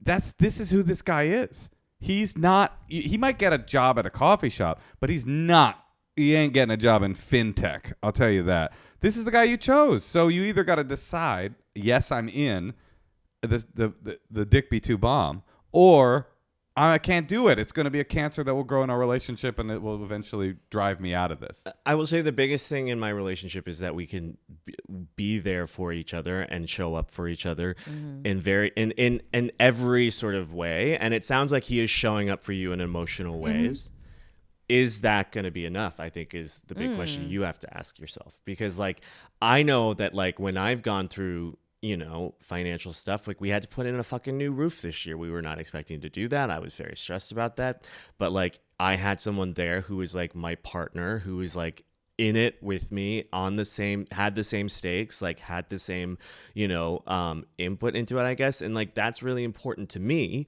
this is who this guy is. He's not. He might get a job at a coffee shop, but he ain't getting a job in fintech. I'll tell you that. This is the guy you chose. So you either got to decide, yes, I'm in the Dick B2 bomb, or I can't do it. It's going to be a cancer that will grow in our relationship, and it will eventually drive me out of this. I will say the biggest thing in my relationship is that we can be there for each other and show up for each other in every sort of way. And it sounds like he is showing up for you in emotional ways. Is that going to be enough? I think is the big question you have to ask yourself, because like I know that like when I've gone through, you know, financial stuff, like we had to put in a fucking new roof this year. We were not expecting to do that. I was very stressed about that. But like I had someone there who was like my partner, who was like in it with me on the same, had the same stakes, like had the same, you know, input into it, I guess. And like that's really important to me,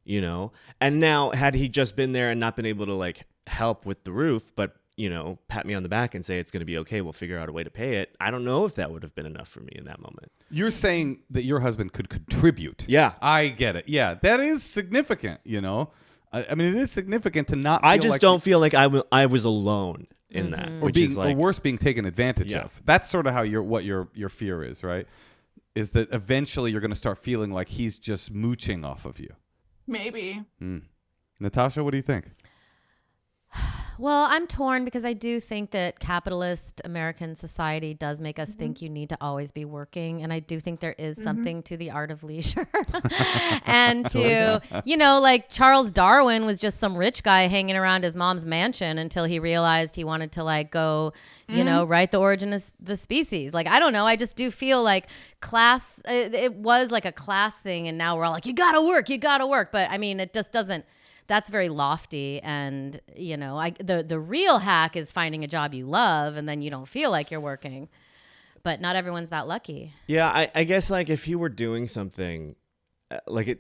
you know. And now had he just been there and not been able to like help with the roof, but you know, pat me on the back and say it's going to be okay, we'll figure out a way to pay it, I don't know if that would have been enough for me in that moment. You're saying that your husband could contribute. Yeah. I get it. Yeah, that is significant, you know. I mean, it is significant to not I feel just like don't feel like I was alone in that. or Which being, is like, or worse, being taken advantage Yeah. of. That's sort of how what your fear is, right? Is that eventually you're going to start feeling like he's just mooching off of you. Maybe. Natasha, what do you think? Well, I'm torn because I do think that capitalist American society does make us think you need to always be working. And I do think there is something to the art of leisure. And to, you know, like Charles Darwin was just some rich guy hanging around his mom's mansion until he realized he wanted to like go, you know, write the origin of the species. Like, I don't know. I just do feel like class, it was like a class thing. And now we're all like, you got to work. But I mean, it just doesn't. That's very lofty, and you know, the real hack is finding a job you love, and then you don't feel like you're working. But not everyone's that lucky. yeah, I guess like if he were doing something, like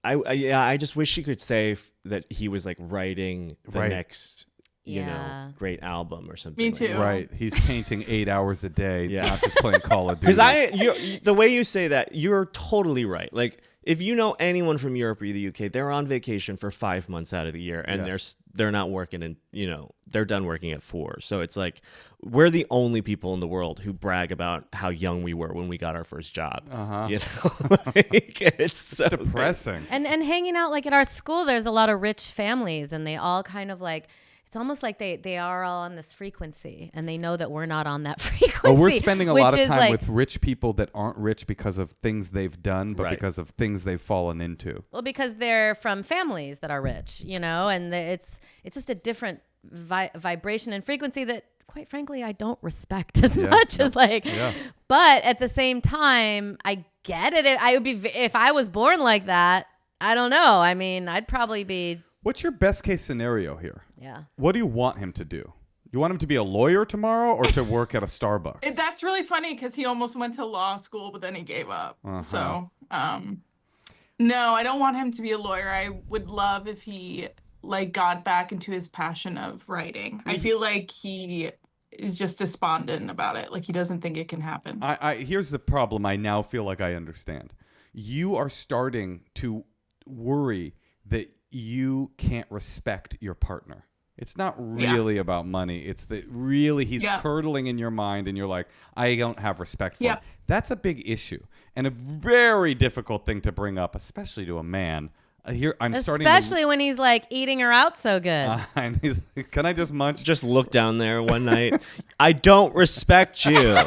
I just wish she could say that he was like writing the next, you know, great album or something. Me like too. that. Right. He's painting 8 hours a day, Yeah. not just playing Call of Duty. Because the way you say that, you're totally right. Like if you know anyone from Europe or the UK, they're on vacation for 5 months out of the year, and they're not working, and you know they're done working at 4. So it's like we're the only people in the world who brag about how young we were when we got our first job. You know, like, it's so depressing. And hanging out like at our school, there's a lot of rich families, and they all kind of like. It's almost like they are all on this frequency, and they know that we're not on that frequency. Well, we're spending a lot of time like, with rich people that aren't rich because of things they've done, but Right. because of things they've fallen into. Well, because they're from families that are rich, you know, and it's just a different vibration and frequency that, quite frankly, I don't respect as much as like. Yeah. But at the same time, I get it. I would be if I was born like that. I don't know. I mean, I'd probably be. What's your best case scenario here? Yeah. What do you want him to do? You want him to be a lawyer tomorrow or to work at a Starbucks? That's really funny because he almost went to law school, but then he gave up. So, no, I don't want him to be a lawyer. I would love if he like got back into his passion of writing. I feel like he is just despondent about it. Like he doesn't think it can happen. Here's the problem. I now feel like I understand. You are starting to worry that you can't respect your partner. It's not really about money. It's that really he's curdling in your mind and you're like, I don't have respect for him. That's a big issue and a very difficult thing to bring up, especially to a man. Especially when he's like eating her out so good. And he's like, can I just munch? Just look down there one night. I don't respect you.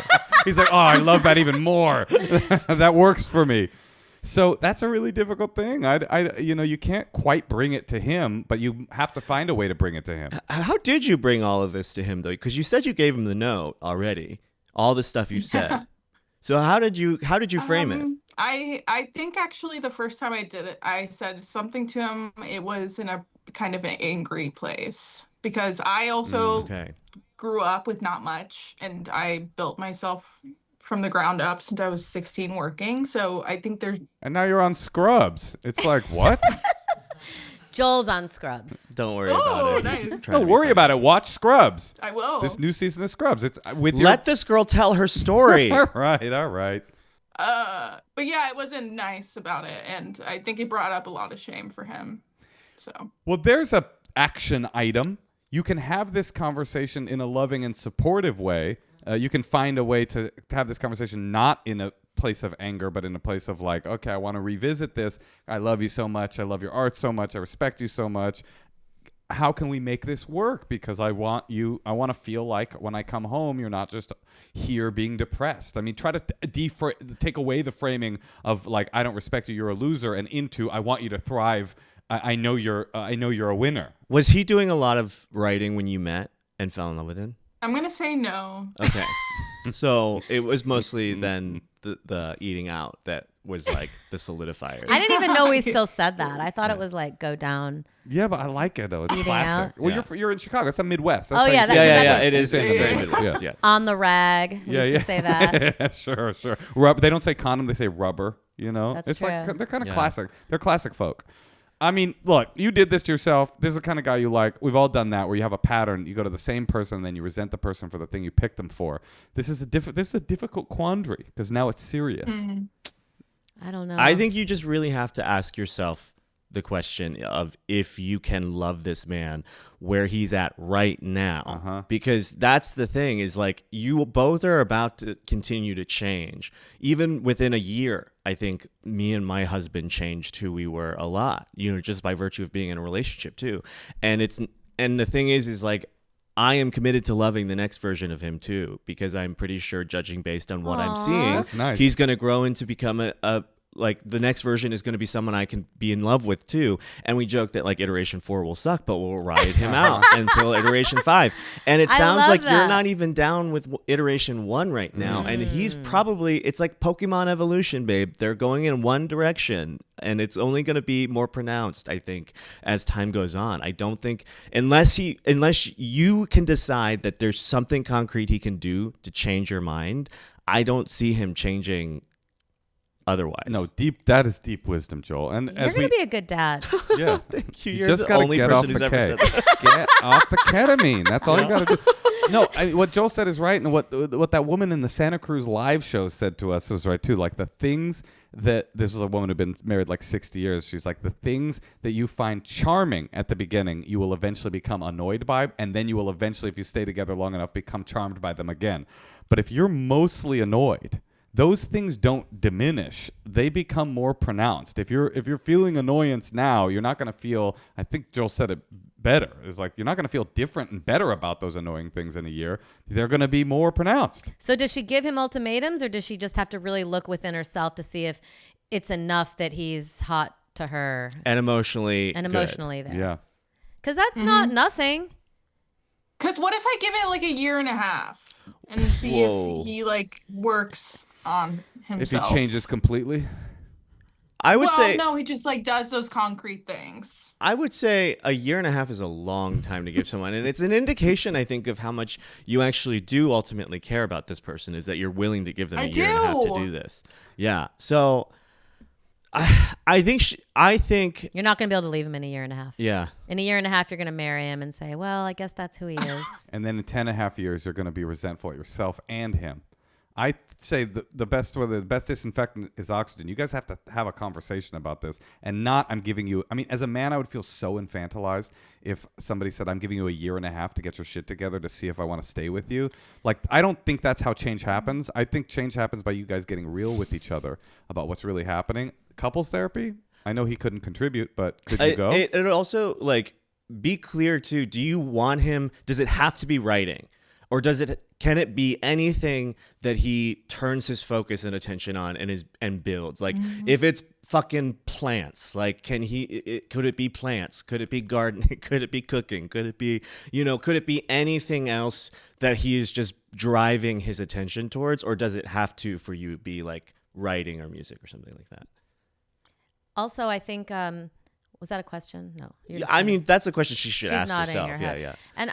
He's like, oh, I love that even more. That works for me. So that's a really difficult thing. You can't quite bring it to him, but you have to find a way to bring it to him. How did you bring all of this to him, though? Because you said you gave him the note already, all the stuff you said. So how did you frame it? I think actually the first time I did it, I said something to him. It was in a kind of an angry place because I also grew up with not much, and I built myself from the ground up since I was 16 working. So I think there's... And now you're on Scrubs. It's like, what? Joel's on Scrubs. Don't worry about it. Nice. Don't worry about it. Watch Scrubs. I will. This new season of Scrubs. It's with Let this girl tell her story. All right. But yeah, it wasn't nice about it. And I think it brought up a lot of shame for him. So. Well, there's a action item. You can have this conversation in a loving and supportive way. You can find a way to have this conversation not in a place of anger, but in a place of like, okay, I want to revisit this. I love you so much. I love your art so much. I respect you so much. How can we make this work? Because I want to feel like when I come home, you're not just here being depressed. I mean, try to take away the framing of like, I don't respect you, you're a loser, and into, I want you to thrive. I know you're a winner. Was he doing a lot of writing when you met and fell in love with him? I'm going to say no. Okay. So it was mostly then the eating out that was like the solidifier. I didn't even know we still said that. I thought it was like go down. Yeah, but I like it though. It's Eating classic. out. Well, you're in Chicago. It's the Midwest. That's Oh, how yeah, you say that's- It is. It's very Yeah. Midwest. Yeah. On the rag. We used to say that. Sure. They don't say condom. They say rubber. You know, That's it's like true. they're kind of Yeah. classic. They're classic folk. I mean, look, you did this to yourself. This is the kind of guy you like. We've all done that, where you have a pattern. You go to the same person, and then you resent the person for the thing you picked them for. This is a difficult quandary because now it's serious. Mm-hmm. I don't know. I think you just really have to ask yourself the question of if you can love this man where he's at right now. Because that's the thing is like you both are about to continue to change. Even within a year, I think me and my husband changed who we were a lot, just by virtue of being in a relationship too. And the thing is like, I am committed to loving the next version of him too, because I'm pretty sure, judging based on what I'm seeing, That's nice. he's going to grow into become a like the next version is going to be someone I can be in love with too. And we joke that like iteration 4 will suck, but we'll ride him out until iteration 5. And it I sounds love like you're that. not even down with iteration 1 right now. And he's probably, it's like Pokemon evolution, babe. They're going in one direction. And it's only going to be more pronounced, I think, as time goes on. I don't think unless you can decide that there's something concrete he can do to change your mind, I don't see him changing otherwise. No, that is deep wisdom, Joel. And You're as going to be a good dad. yeah, Thank you. you You're just the gotta only get person off who's the ever K. said that. Get off the ketamine. That's all you got to do. No, what Joel said is right, and what that woman in the Santa Cruz live show said to us was right too. Like the things that this was a woman who'd been married like 60 years. She's like, the things that you find charming at the beginning, you will eventually become annoyed by, and then you will eventually, if you stay together long enough, become charmed by them again. But if you're mostly annoyed, those things don't diminish. They become more pronounced. If you're feeling annoyance now, you're not going to feel, I think Joel said it better, is like you're not going to feel different and better about those annoying things in a year. They're going to be more pronounced. So does she give him ultimatums, or does she just have to really look within herself to see if it's enough that he's hot to her And emotionally there? Yeah. Because that's not nothing. Because what if I give it like a year and a half and see Whoa. if he like works on If he himself? changes completely. I would say no, he just like does those concrete things. I would say a year and a half is a long time to give someone. And it's an indication, I think, of how much you actually do ultimately care about this person, is that you're willing to give them a year and a half to do this. Yeah. So I think You're not going to be able to leave him in a year and a half. yeah. In a year and a half, you're going to marry him and say, well, I guess that's who he is. And then in 10.5 years, you're going to be resentful at yourself and him. I say the best disinfectant is oxygen. You guys have to have a conversation about this, and not I'm giving you. I mean, as a man, I would feel so infantilized if somebody said I'm giving you a year and a half to get your shit together to see if I want to stay with you. Like, I don't think that's how change happens. I think change happens by you guys getting real with each other about what's really happening. Couples therapy. I know he couldn't contribute, but could you go? It also like be clear too. Do you want him? Does it have to be writing? Or can it be anything that he turns his focus and attention on and builds? Like if it's fucking plants, like could it be plants? Could it be gardening? Could it be cooking? Could it be, could it be anything else that he is just driving his attention towards? Or does it have to, for you, be like writing or music or something like that? Also, I think, was that a question? No. I mean, that's a question she should She's ask nodding herself. her Yeah, head. yeah. And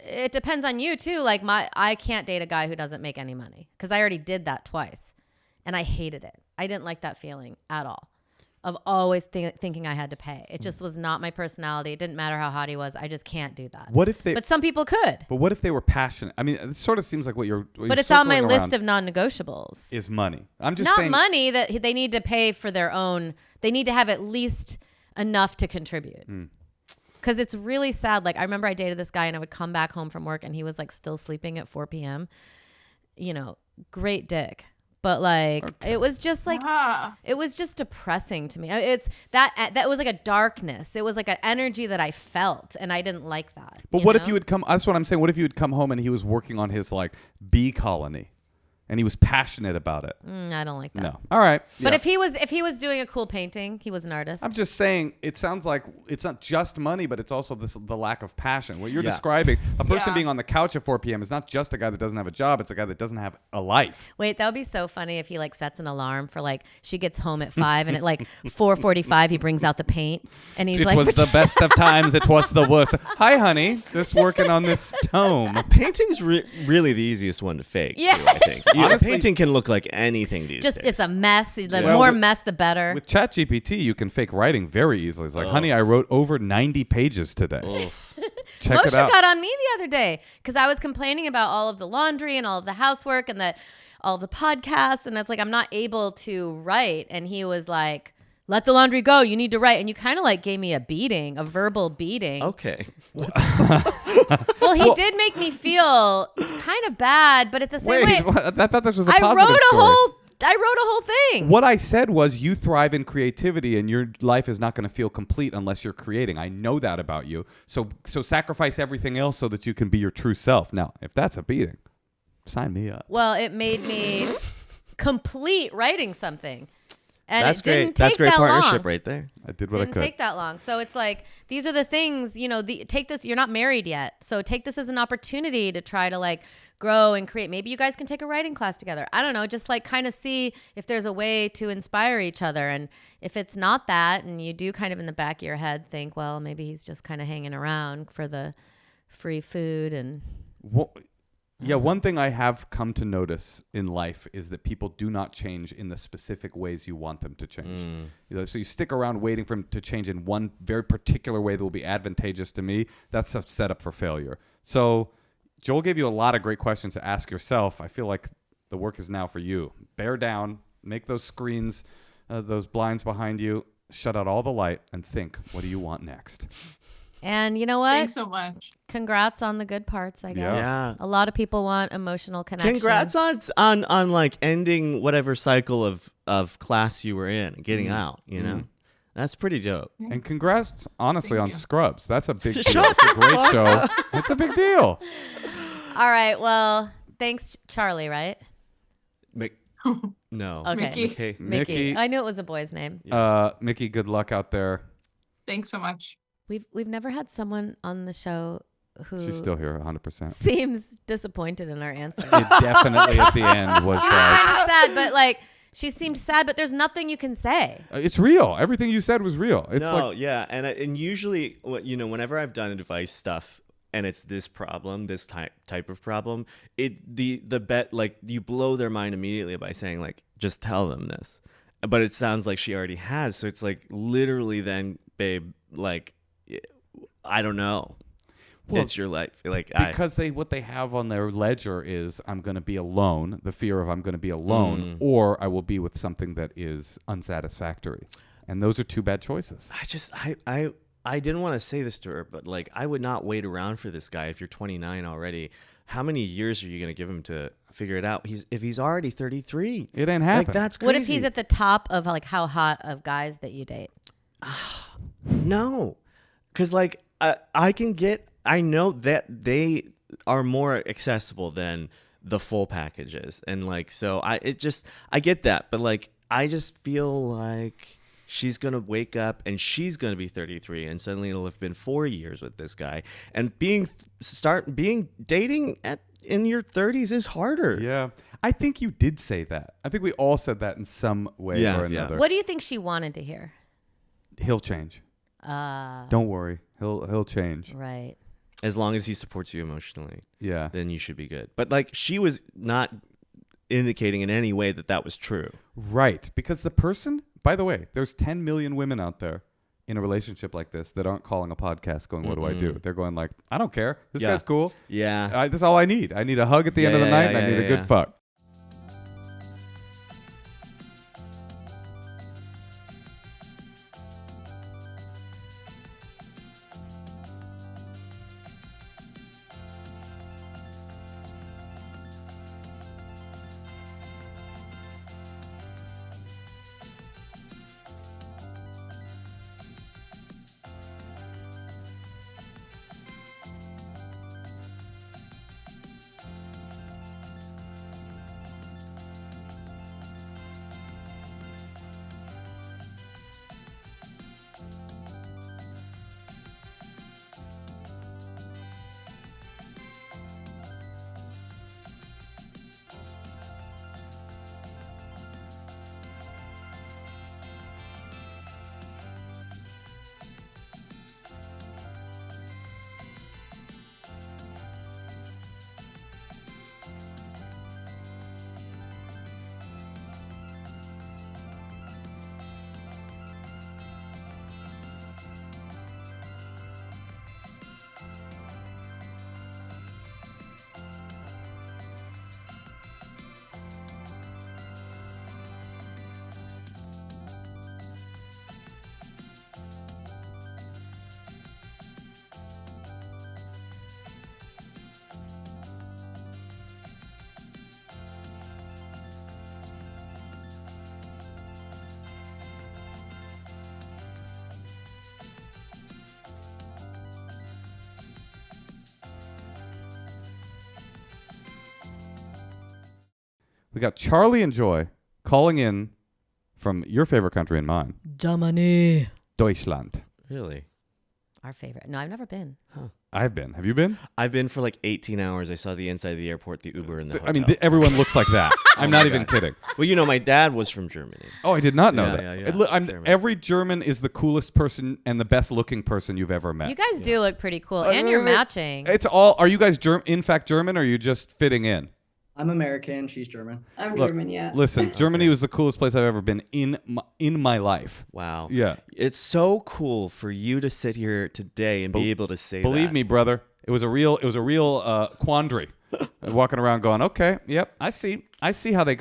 it depends on you too. Like I can't date a guy who doesn't make any money, because I already did that twice, and I hated it. I didn't like that feeling at all, of always thinking I had to pay. It just was not my personality. It didn't matter how hot he was. I just can't do that. What if they? But some people could. But what if they were passionate? I mean, it sort of seems like what you're. But it's on my list of non-negotiables. Is money. I'm just not saying. money that they need to pay for their own. They need to have at least enough to contribute. Because it's really sad. Like I remember I dated this guy and I would come back home from work and he was like still sleeping at 4 p.m. You know, great dick. But like, it was just like, it was just depressing to me. It's that was like a darkness. It was like an energy that I felt and I didn't like that. But what if you had come, that's what I'm saying. What if you had come home and he was working on his like bee colony and he was passionate about it? I don't like that. No. All right. But if he was doing a cool painting, he was an artist. I'm just saying, it sounds like it's not just money, but it's also the lack of passion. What you're describing, a person being on the couch at 4 p.m. is not just a guy that doesn't have a job. It's a guy that doesn't have a life. Wait, that would be so funny if he like sets an alarm for like she gets home at 5 and at like 4:45 he brings out the paint and he's It like, was the best of times. It was the worst. Hi, honey. Just working on this tome. Painting's really the easiest one to fake. Yeah. Too, I think. Honestly, a painting can look like anything these days. it's a mess. The Well, more mess, the better. With ChatGPT, you can fake writing very easily. It's like, honey, I wrote over 90 pages today. Check Moshe it out. got on me the other day because I was complaining about all of the laundry and all of the housework and all of the podcasts. And it's like, I'm not able to write. And he was like, let the laundry go. You need to write. And you kind of like gave me a verbal beating. Okay. Well, he did make me feel kind of bad, but at the same way, I thought this was a I positive wrote story. I wrote a whole thing. What I said was you thrive in creativity and your life is not going to feel complete unless you're creating. I know that about you. So sacrifice everything else so that you can be your true self. Now, if that's a beating, sign me up. Well, it made me complete writing something. And That's it didn't great. That's take great that partnership long. right there. I did what I Didn't could. take that long. So it's like, these are the things, take this, you're not married yet. So take this as an opportunity to try to like grow and create. Maybe you guys can take a writing class together. I don't know. Just like kind of see if there's a way to inspire each other. And if it's not that, and you do kind of in the back of your head think, well, maybe he's just kind of hanging around for the free food and... Yeah, one thing I have come to notice in life is that people do not change in the specific ways you want them to change. So you stick around waiting for them to change in one very particular way that will be advantageous to me. That's a setup for failure. So Joel gave you a lot of great questions to ask yourself. I feel like the work is now for you. Bear down, make those screens, those blinds behind you, shut out all the light, and think, what do you want next? And you know what? Thanks so much. Congrats on the good parts, I guess. Yeah. A lot of people want emotional connection. Congrats on like ending whatever cycle of class you were in and getting out, you know? That's pretty dope. And congrats, honestly, on you. Scrubs. That's a big deal. It's a great show. It's a big deal. All right. Well, thanks, Charlie, right? No. Okay. Mickey. Okay. Mickey. I knew it was a boy's name. Mickey, good luck out there. Thanks so much. We've never had someone on the show who She's still here, 100%. seems disappointed in our answer. It definitely at the end was like, Kind of sad, but like she seemed sad, but there's nothing you can say. it's real. Everything you said was real. It's No, like, yeah, and usually, whenever I've done advice stuff and it's this problem, this type of problem, the bet like you blow their mind immediately by saying like just tell them this, but it sounds like she already has, so it's like literally then, babe, like I don't know. Well, it's your life. Like because what they have on their ledger is I'm going to be alone, the fear of I'm going to be alone, or I will be with something that is unsatisfactory. And those are two bad choices. I didn't want to say this to her, but like I would not wait around for this guy if you're 29 already. How many years are you going to give him to figure it out? If he's already 33. It ain't happening. Like that's crazy. What if he's at the top of like how hot of guys that you date? No. Cuz like I know that they are more accessible than the full packages, and like so I get that, but like I just feel like she's gonna wake up and she's gonna be 33, and suddenly it'll have been 4 years with this guy, and dating in your 30s is harder. Yeah. I think you did say that. I think we all said that in some way or another. What do you think she wanted to hear? He'll change. Don't worry. He'll change. Right. As long as he supports you emotionally, Yeah. then you should be good. But like she was not indicating in any way that was true. Right. Because the person, by the way, there's 10 million women out there in a relationship like this that aren't calling a podcast going, what do I do? They're going like, I don't care. This guy's cool. Yeah. That's all I need. I need a hug at the end of the night, and I need a good fuck. We got Charlie and Joy calling in from your favorite country and mine, Germany. Deutschland. Really? Our favorite. No, I've never been. I've been. Have you been? I've been for like 18 hours. I saw the inside of the airport, the Uber, and the hotel. I mean, everyone looks like that. I'm not even kidding. Well, you know, my dad was from Germany. Oh, I did not know Yeah, that. yeah, yeah. Every German is the coolest person and the best looking person you've ever met. You guys do look pretty cool, and you're matching. It's all. Are you guys in fact German, or are you just fitting in? I'm American. She's German. I'm Look, German, yeah. Listen, Germany was the coolest place I've ever been in my life. Wow. Yeah. It's so cool for you to sit here today and be able to say Believe that. me, brother, it was a real quandary. Walking around going, okay, yep, I see how they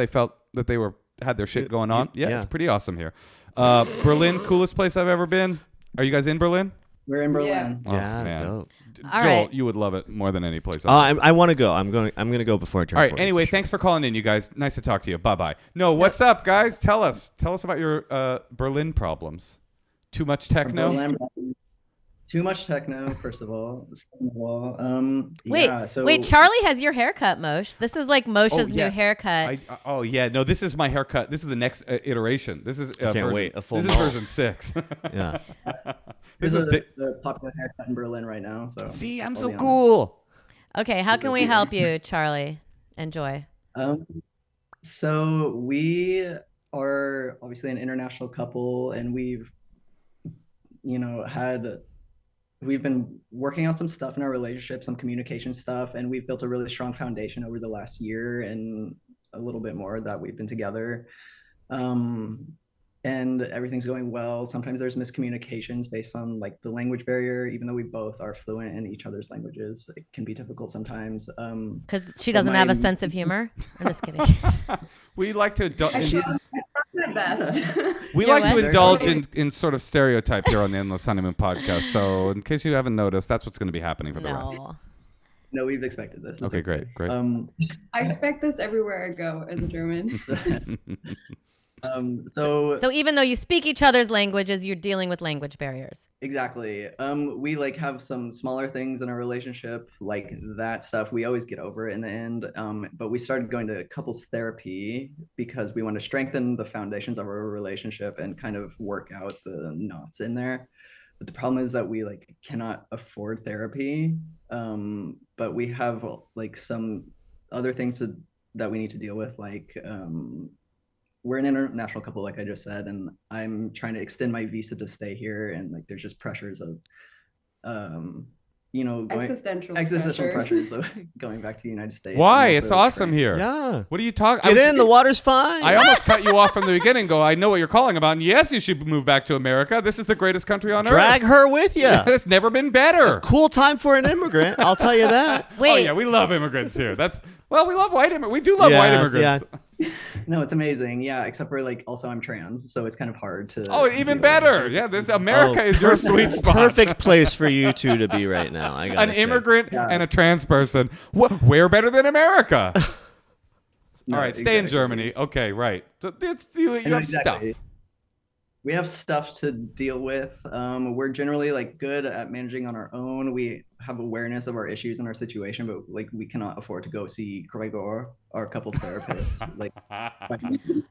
felt that they had their shit going on. Yeah, yeah. it's pretty awesome here. Berlin, coolest place I've ever been. Are you guys in Berlin? We're in Berlin. Oh, Yeah, man. dope. All Joel, right. you would love it more than any place. I want to go. I'm going to go before I turn All right. 40. Anyway, thanks for calling in, you guys. Nice to talk to you. Bye bye. No, what's up, guys? Tell us about your Berlin problems. Too much techno. Berlin, too much techno. First of all. Second of all, Wait, Charlie has your haircut, Moshe. This is like Moshe's yeah. new haircut. No, this is my haircut. This is the next iteration. This is can't wait, a full This is mole. version 6. Yeah. This This is is the popular haircut in Berlin right now. So See, I'm I'll so be honest. cool. Okay, how can we help you, Charlie? Enjoy. So we are obviously an international couple, and we've been working on some stuff in our relationship, some communication stuff, and we've built a really strong foundation over the last year and a little bit more that we've been together. And everything's going well. Sometimes there's miscommunications based on like the language barrier, even though we both are fluent in each other's languages. It can be difficult sometimes. Because she doesn't have a sense of humor. I'm just kidding. We like to My best. we Yeah, like to what? indulge in sort of stereotype here on the Endless Honeymoon podcast. So in case you haven't noticed, that's what's going to be happening for the rest. No. No, we've expected this. It's Okay, great. I expect this everywhere I go as a German. So even though you speak each other's languages, you're dealing with language barriers. exactly. We like have some smaller things in our relationship, like that stuff. We always get over it in the end. But we started going to couples therapy because we want to strengthen the foundations of our relationship and kind of work out the knots in there. But the problem is that we like cannot afford therapy. But we have like some other things that we need to deal with, like we're an international couple, like I just said, and I'm trying to extend my visa to stay here, and like there's just pressures of Existential pressures of going back to the United States. Why? And It's also awesome here. Yeah. What are you talking? Get in. The water's fine. I almost cut you off from the beginning. Go. I know what you're calling about. And yes, you should move back to America. This is the greatest country on Drag earth. her with you. It's never been better. Cool time for an immigrant. I'll tell you that. Wait, Oh yeah, we love immigrants here. We love white immigrants. We do love white immigrants. No, it's amazing. Yeah, except for like also I'm trans, so it's kind of hard to. Oh, even better. Yeah, this America is your sweet spot. Perfect place for you two to be right now. I got An immigrant and a trans person. Where better than America? No, All right, stay in exactly. Germany. Okay, right. So you I know have exactly. stuff. We have stuff to deal with. We're generally like good at managing on our own. We have awareness of our issues and our situation, but like we cannot afford to go see Gregor, our couples therapist. Like,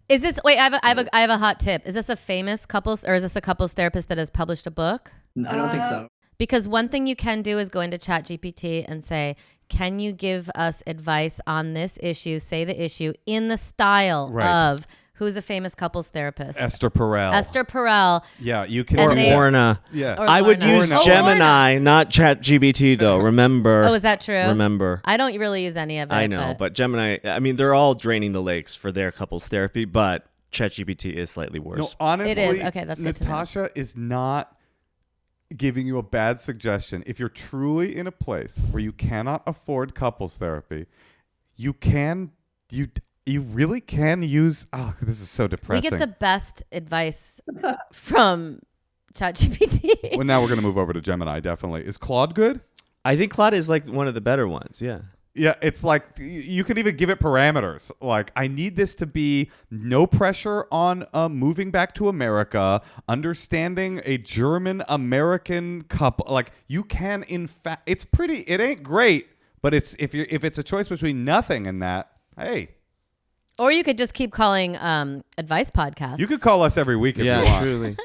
is this? Wait, I have a hot tip. Is this a famous couples, or is this a couples therapist that has published a book? I don't think so. Because one thing you can do is go into ChatGPT and say, "Can you give us advice on this issue?" Say the issue in the style of. Who's a famous couples therapist? Esther Perel. Esther Perel. Yeah, you can. And Or they- Morna. Yeah. Or I would Lorna. use Oh, Gemini, not ChatGPT, though. Remember. Oh, is that true? Remember. I don't really use any of it. I know, but Gemini, I mean, they're all draining the lakes for their couples therapy, but ChatGPT is slightly worse. No, honestly, It is. Okay, that's good to know. Natasha is not giving you a bad suggestion. If you're truly in a place where you cannot afford couples therapy, you really can use. Oh, this is so we depressing. get the best advice from ChatGPT. Well, now we're gonna move over to Gemini. Definitely. Is Claude good? I think Claude is like one of the better ones. Yeah. Yeah, it's like you can even give it parameters. Like, I need this to be no pressure on moving back to America, understanding a German-American couple. Like, you can, in fact, it ain't great, but if it's a choice between nothing and that, hey, Or you could just keep calling advice podcasts. You could call us every week if you want. Truly.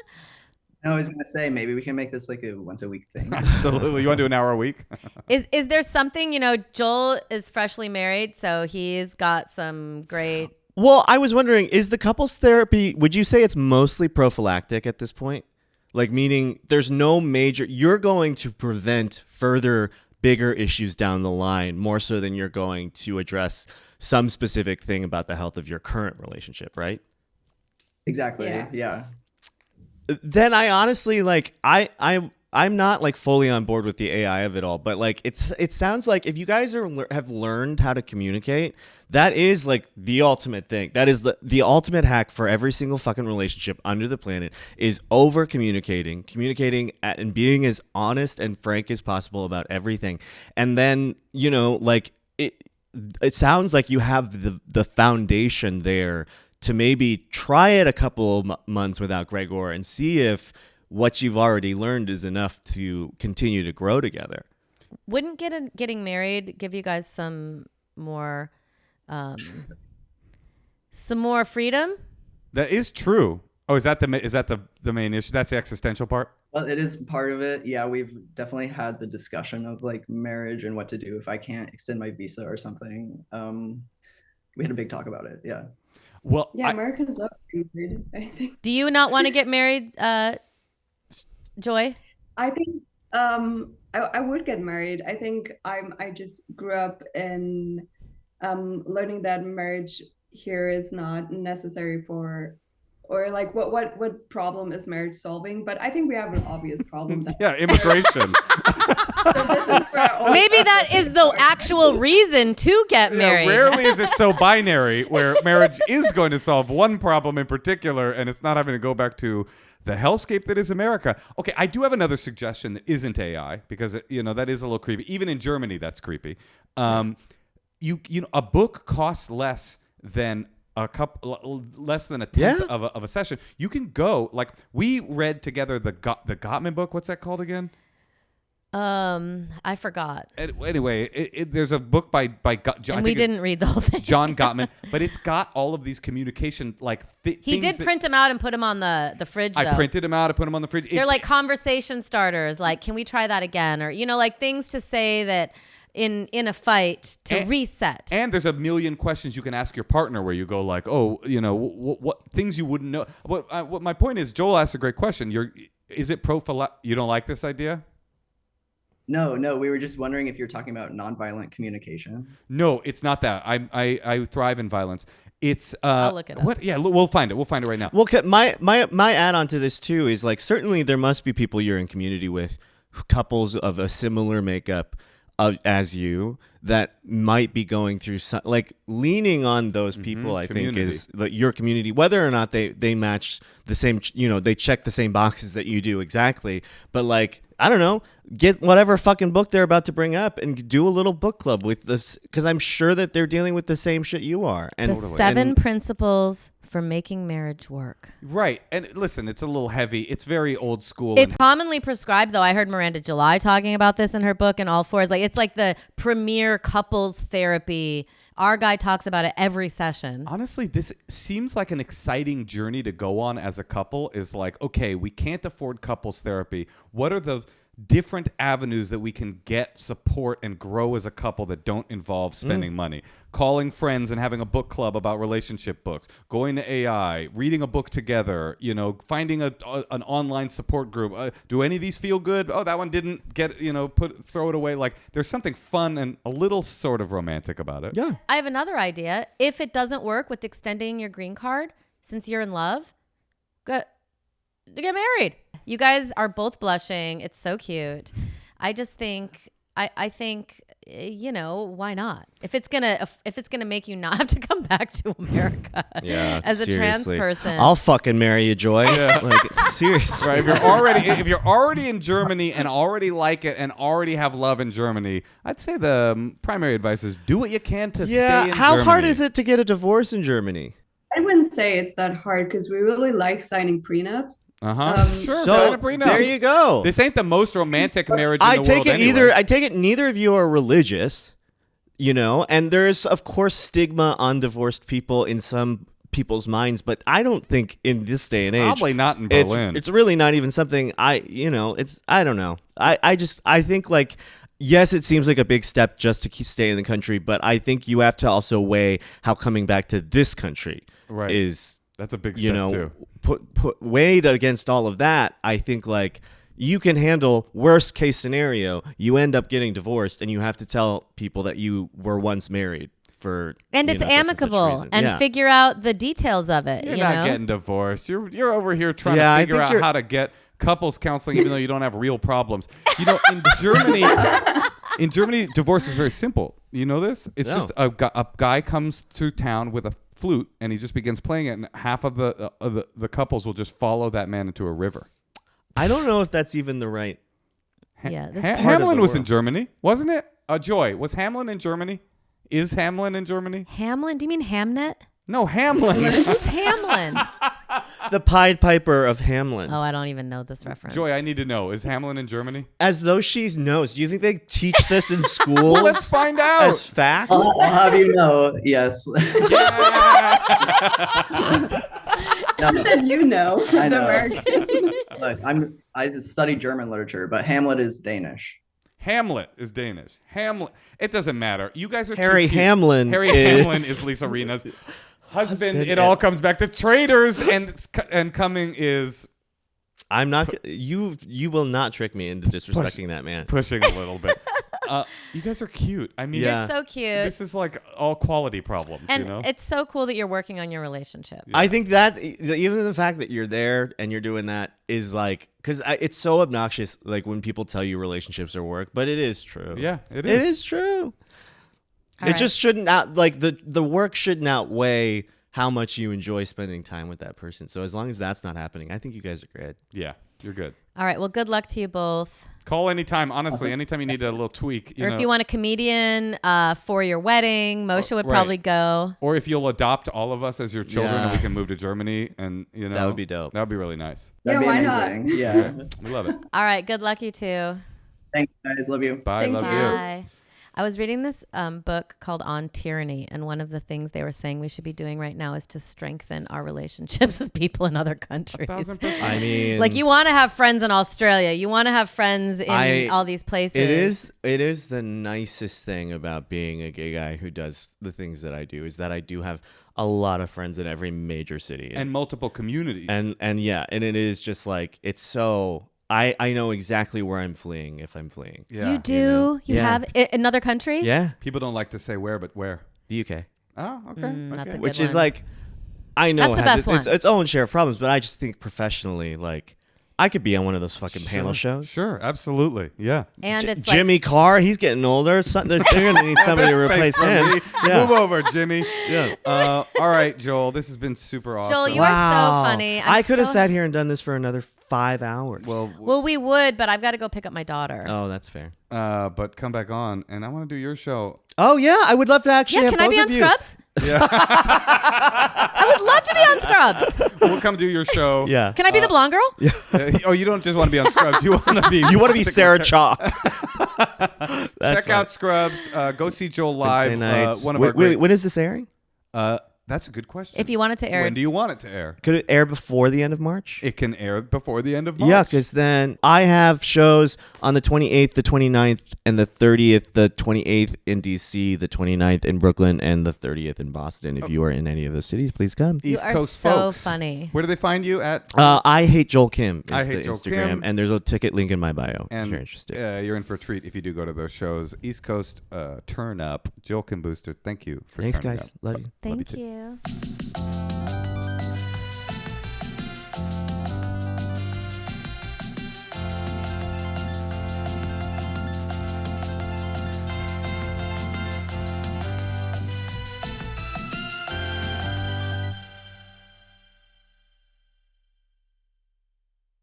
I was gonna say maybe we can make this like a once a week thing. Absolutely. You want to do an hour a week? Is there something, Joel is freshly married, so he's got some great... Well, I was wondering, is the couples therapy, would you say it's mostly prophylactic at this point? Like, meaning there's no major, you're going to prevent further bigger issues down the line more so than you're going to address some specific thing about the health of your current relationship, right? Exactly. Yeah. Yeah. Then I honestly I'm not like fully on board with the AI of it all, but like it sounds like if you guys have learned how to communicate, that is like the ultimate thing. That is the ultimate hack for every single fucking relationship under the planet is over communicating and being as honest and frank as possible about everything. And then, like it sounds like you have the foundation there to maybe try it a couple of months without Gregor and see if what you've already learned is enough to continue to grow together. Wouldn't getting married give you guys some more freedom? That is true. Oh, is that the main issue? That's the existential part? Well, it is part of it. Yeah, we've definitely had the discussion of like marriage and what to do if I can't extend my visa or something. We had a big talk about it. Yeah. Well, Yeah, Americans love being married, I think. Do you not want to get married, Joy? I think I would get married. I think I just grew up in learning that marriage here is not necessary for, or like what problem is marriage solving? But I think we have an obvious problem. Yeah, immigration. Maybe that is the actual reason to get married. Yeah, rarely is it so binary where marriage is going to solve one problem in particular and it's not having to go back to the hellscape that is America. Okay, I do have another suggestion that isn't AI because that is a little creepy. Even in Germany, that's creepy. A book costs less than a tenth of a session. You can go like we read together the Gottman book. What's that called again? I forgot. Anyway, there's a book by John. And we didn't read the whole thing. John Gottman, but it's got all of these communication he did print them out and put them on the fridge. I printed them out. I put them on the fridge. They're like conversation starters. Like, can we try that again? Or like things to say that in a fight to reset. And there's a million questions you can ask your partner where you go like, oh, what things you wouldn't know. What my point is, Joel asked a great question. Is it you don't like this idea? No, we were just wondering if you're talking about nonviolent communication. No, it's not that. I thrive in violence. It's I'll look it up. What? Yeah, we'll find it. We'll find it right now. Well, my add-on to this too is like certainly there must be people you're in community with, couples of a similar makeup as you that might be going through like leaning on those people. I think is your community, whether or not they match the same. They check the same boxes that you do exactly, but like. I don't know, get whatever fucking book they're about to bring up and do a little book club with this, because I'm sure that they're dealing with the same shit you are. And the 7 principles for making marriage work. Right. And listen, it's a little heavy. It's very old school. It's commonly prescribed, though. I heard Miranda July talking about this in her book, and All Fours. Like, it's like the premier couples therapy. Our guy talks about it every session. Honestly, this seems like an exciting journey to go on as a couple. Is like, okay, we can't afford couples therapy. What are the different avenues that we can get support and grow as a couple that don't involve spending money? Calling friends and having a book club about relationship books, going to AI, reading a book together, finding an online support group. Do any of these feel good? Oh, that one didn't get, throw it away. Like there's something fun and a little sort of romantic about it. Yeah. I have another idea. If it doesn't work with extending your green card, since you're in love, get married. You guys are both blushing. It's so cute. I just think, I think, why not? If it's gonna make you not have to come back to America, as a trans person, I'll fucking marry you, Joy. Yeah. Like seriously, right? If you're already in Germany and already like it and already have love in Germany, I'd say the primary advice is do what you can to stay in Germany. How hard is it to get a divorce in Germany? I wouldn't say it's that hard because we really like signing prenups. Sure. So there you go. This ain't the most romantic marriage in the world anyway. I take it neither of you are religious. you know, and there's of course stigma on divorced people in some people's minds, but I don't think in this day and age, Probably not in Berlin. It's really not even something I don't know. I think like, yes, it seems like a big step just to stay in the country, but I think you have to also weigh how coming back to this country is. That's a big step too. Put weighed against all of that. I think like you can handle worst case scenario. You end up getting divorced, and you have to tell people that you were once married. And it's amicable and figure out the details of it. You're not getting divorced. You're over here trying to figure out how to get couples counseling, even though you don't have real problems. You know, in Germany, divorce is very simple. You know this? It's just a guy comes to town with a flute and he just begins playing it, and half of the couples will just follow that man into a river. I don't know if that's even the right. Hamlin was in Germany, wasn't it? Joy, was Hamlin in Germany? Is Hamlin in Germany? Hamlin? Do you mean Hamnet? No, Hamlin. Who's Hamlin? The Pied Piper of Hamlin. Oh, I don't even know this reference. Joy, I need to know. Is Hamlin in Germany? As though she knows. Do you think they teach this in schools? Well, let's find out. As fact? I'll have you know, yes. And you know, I know. American. Look, I study German literature, but Hamlet is Danish. Hamlet is Danish. Hamlet. It doesn't matter. You guys are Harry too cute. Hamlin. Harry Hamlin is Lisa Rinna's husband. It all comes back to Traitors, and Cumming is. I'm not. You will not trick me into disrespecting that man. Pushing a little bit. You guys are cute. I mean, You're so cute. This is like all quality problems. And you know? it's so cool that you're working on your relationship. I think that even the fact that you're there and you're doing that is like, because it's so obnoxious, like when people tell you relationships are work, but it is true. Yeah, it is. It is true. All just shouldn't the work shouldn't outweigh how much you enjoy spending time with that person. So as long as that's not happening, I think you guys are great. Yeah, you're good. All right. Well, good luck to you both. Call anytime, honestly. Anytime you need a little tweak. Or if you want a comedian for your wedding, Moshe would probably go. Or if you'll adopt all of us as your children and we can move to Germany, and that would be dope. That would be really nice. That'd be why amazing. not? Yeah. We love it. All right. Good luck, you two. Thanks, guys. Love you. Bye. Love you. Bye. I was reading this book called On Tyranny, and one of the things they were saying we should be doing right now is to strengthen our relationships with people in other countries. 1,000%. I mean, like you want to have friends in Australia, you want to have friends in all these places. It is the nicest thing about being a gay guy who does the things that I do is that I do have a lot of friends in every major city and multiple communities. And it is just like it's so. I know exactly where I'm fleeing if I'm fleeing. Yeah. You do? You have another country? Yeah. People don't like to say where, but where? The UK. Oh, okay. That's a good Which one. is like, I know That's the best one. its own share of problems, but I just think professionally, like, I could be on one of those fucking panel shows. Sure, absolutely. Yeah. And it's Jimmy Carr, he's getting older. They're going to need somebody to replace him. Yeah. Move over, Jimmy. Yeah. All right, Joel. This has been super awesome. Joel, you are so funny. I could have sat here and done this for another 5 hours. Well, we would, but I've got to go pick up my daughter. Oh, that's fair. But come back on, and I want to do your show. Oh, yeah. I would love to actually have can I both be of on you. Scrubs? Yeah. I would love to be on Scrubs. We'll come do your show. Yeah. Can I be the blonde girl? Yeah. Oh, you don't just want to be on Scrubs. You want to be. You want to be Sarah Chalk. Check out Scrubs. Go see Joel live. One of our wait, when is this airing? That's a good question. If you want it to air. When do you want it to air? Could it air before the end of March? It can air before the end of March. Yeah, because then I have shows on the 28th, the 29th, and the 30th. The 28th in D.C., the 29th in Brooklyn, and the 30th in Boston. If you are in any of those cities, please come. East You are Coast so folks. funny. Where do they find you at? I Hate Joel Kim is I Hate the Joel Instagram, Kim. and there's a ticket link in my bio And if you're interested. you're in for a treat if you do go to those shows. East Coast Turn Up. Joel Kim Booster. Thank you for Thanks, turning guys. up. Love you. Thank too. you.